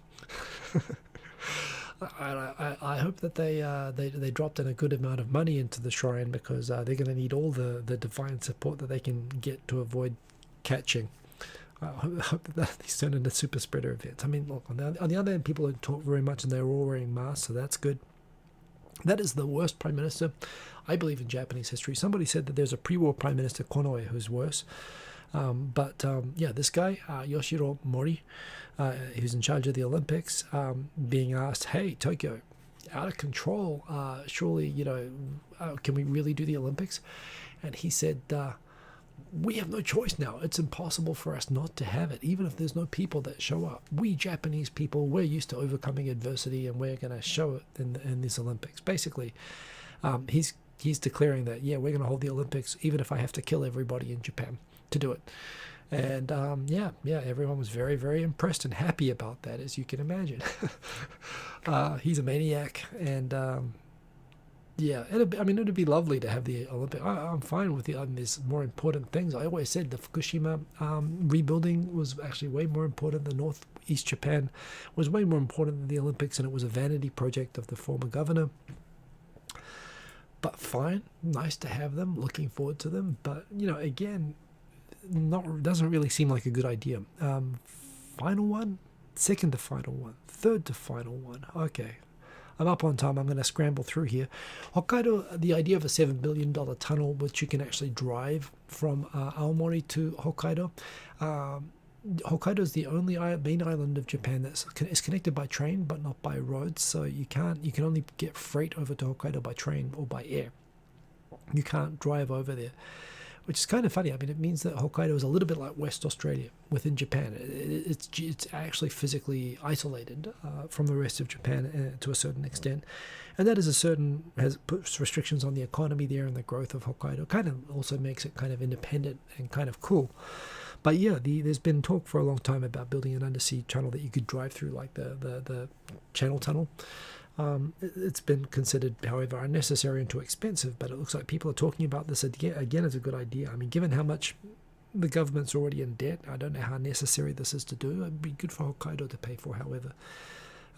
[SPEAKER 1] I hope that they dropped in a good amount of money into the shrine, because they're going to need all the divine support that they can get to avoid catching. I hope that these turn into super spreader events. I mean, look, on the other hand, people don't talk very much and they're all wearing masks, so that's good. That is the worst prime minister, I believe, in Japanese history. Somebody said that there's a pre-war prime minister, Konoe, who's worse. This guy, Yoshiro Mori, who's in charge of the Olympics, being asked, hey, Tokyo, out of control, surely, can we really do the Olympics? And he said, we have no choice now. It's impossible for us not to have it, even if there's no people that show up. We Japanese people, we're used to overcoming adversity, and we're going to show it in this Olympics. Basically, he's declaring that, yeah, we're going to hold the Olympics, even if I have to kill everybody in Japan to do it. And everyone was very, very impressed and happy about that, as you can imagine. He's a maniac, and it'd be lovely to have the Olympic. I'm fine with it. There's more important things. I always said the Fukushima rebuilding was actually way more important. The Northeast Japan was way more important than the Olympics, and it was a vanity project of the former governor. But fine, nice to have them. Looking forward to them. But again, doesn't really seem like a good idea. Final one, second to final one, third to final one. Okay, I'm up on time. I'm going to scramble through here. Hokkaido, the idea of a $7 billion tunnel which you can actually drive from Aomori to Hokkaido. Hokkaido is the only main island of Japan that is connected by train but not by roads. So you can only get freight over to Hokkaido by train or by air. You can't drive over there. which is kind of funny. I mean, it means that Hokkaido is a little bit like West Australia within Japan. It's actually physically isolated from the rest of Japan to a certain extent, and that has puts restrictions on the economy there and the growth of Hokkaido. Kind of also makes it kind of independent and kind of cool. But yeah, there's been talk for a long time about building an undersea tunnel that you could drive through, like the Channel Tunnel. It's been considered, however, unnecessary and too expensive, but it looks like people are talking about this again as a good idea. I mean, given how much the government's already in debt, I don't know how necessary this is to do. It'd be good for Hokkaido to pay for, however.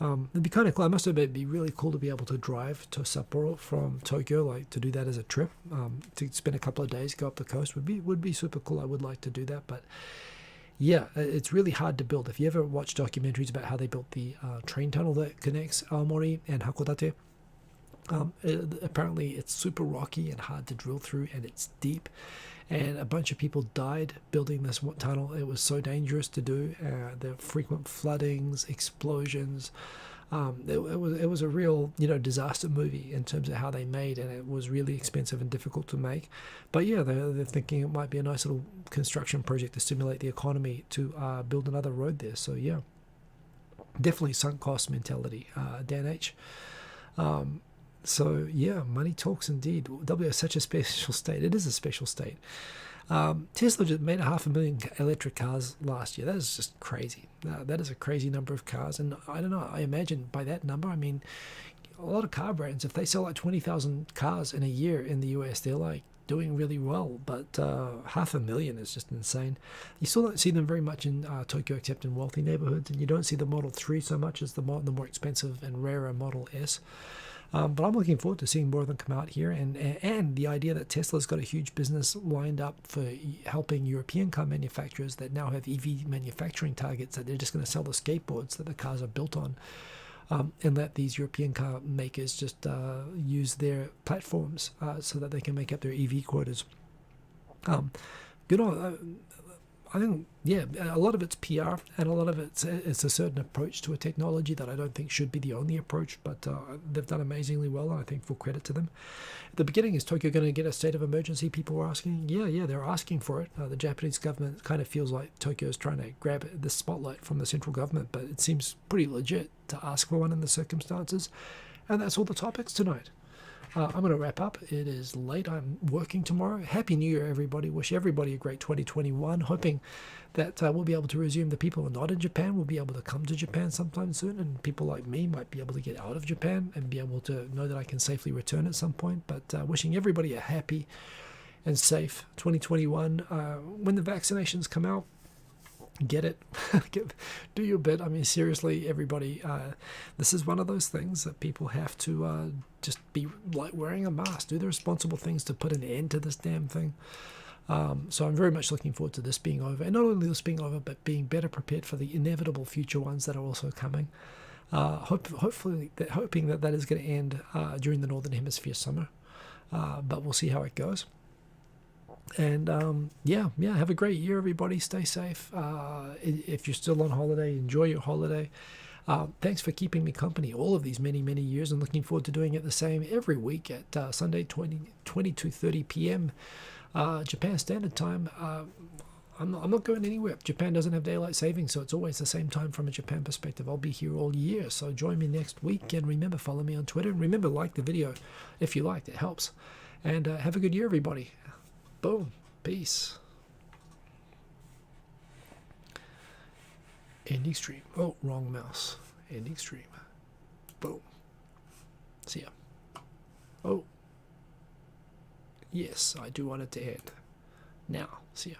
[SPEAKER 1] It'd be kind of cool. I must admit, it'd be really cool to be able to drive to Sapporo from Tokyo, like to do that as a trip, to spend a couple of days, go up the coast would be super cool. I would like to do that, but yeah, it's really hard to build. If you ever watch documentaries about how they built the train tunnel that connects Aomori and Hakodate, apparently it's super rocky and hard to drill through, and it's deep. And a bunch of people died building this tunnel. It was so dangerous to do. There were frequent floodings, explosions. It was a real disaster movie in terms of how they made, and it was really expensive and difficult to make. But yeah, they're thinking it might be a nice little construction project to stimulate the economy to build another road there. So yeah, definitely sunk cost mentality, Dan H. So yeah, money talks indeed. W is such a special state. It is a special state. Tesla just made 500,000 electric cars last year. That is just crazy. That is a crazy number of cars. And I don't know, I imagine by that number, I mean, a lot of car brands, if they sell like 20,000 cars in a year in the US, they're like doing really well. But 500,000 is just insane. You still don't see them very much in Tokyo, except in wealthy neighborhoods. And you don't see the Model 3 so much as the more expensive and rarer Model S. But I'm looking forward to seeing more of them come out here, and the idea that Tesla's got a huge business lined up for helping European car manufacturers that now have EV manufacturing targets, that they're just going to sell the skateboards that the cars are built on, and let these European car makers just use their platforms so that they can make up their EV quotas. Good on. I think, yeah, a lot of it's PR, and a lot of it's a certain approach to a technology that I don't think should be the only approach, but they've done amazingly well, and I think full credit to them. At the beginning, is Tokyo going to get a state of emergency? People were asking. Yeah, they're asking for it. The Japanese government kind of feels like Tokyo is trying to grab the spotlight from the central government, but it seems pretty legit to ask for one in the circumstances. And that's all the topics tonight. I'm going to wrap up. It is late. I'm working tomorrow. Happy New Year, everybody. Wish everybody a great 2021. Hoping that we'll be able to resume. The people who are not in Japan will be able to come to Japan sometime soon, and people like me might be able to get out of Japan and be able to know that I can safely return at some point. But wishing everybody a happy and safe 2021. When the vaccinations come out, get it. Do your bit. I mean, seriously, everybody, this is one of those things that people have to just be like wearing a mask, do the responsible things to put an end to this damn thing. So I'm very much looking forward to this being over, and not only this being over, but being better prepared for the inevitable future ones that are also coming. Hoping that is going to end during the Northern Hemisphere summer, but we'll see how it goes. And yeah, have a great year, everybody. Stay safe. If you're still on holiday, enjoy your holiday. Thanks for keeping me company all of these many years, and looking forward to doing it the same every week at Sunday 20 to 30 p.m. Japan Standard Time. I'm not going anywhere. Japan doesn't have daylight savings, so it's always the same time from a Japan perspective. I'll be here all year, so join me next week. And remember, follow me on Twitter. And remember, like the video if you liked. It helps. And have a good year, everybody. Boom. Peace. Ending stream. Oh, wrong mouse. Ending stream. Boom. See ya. Oh. Yes, I do want it to end. Now. See ya.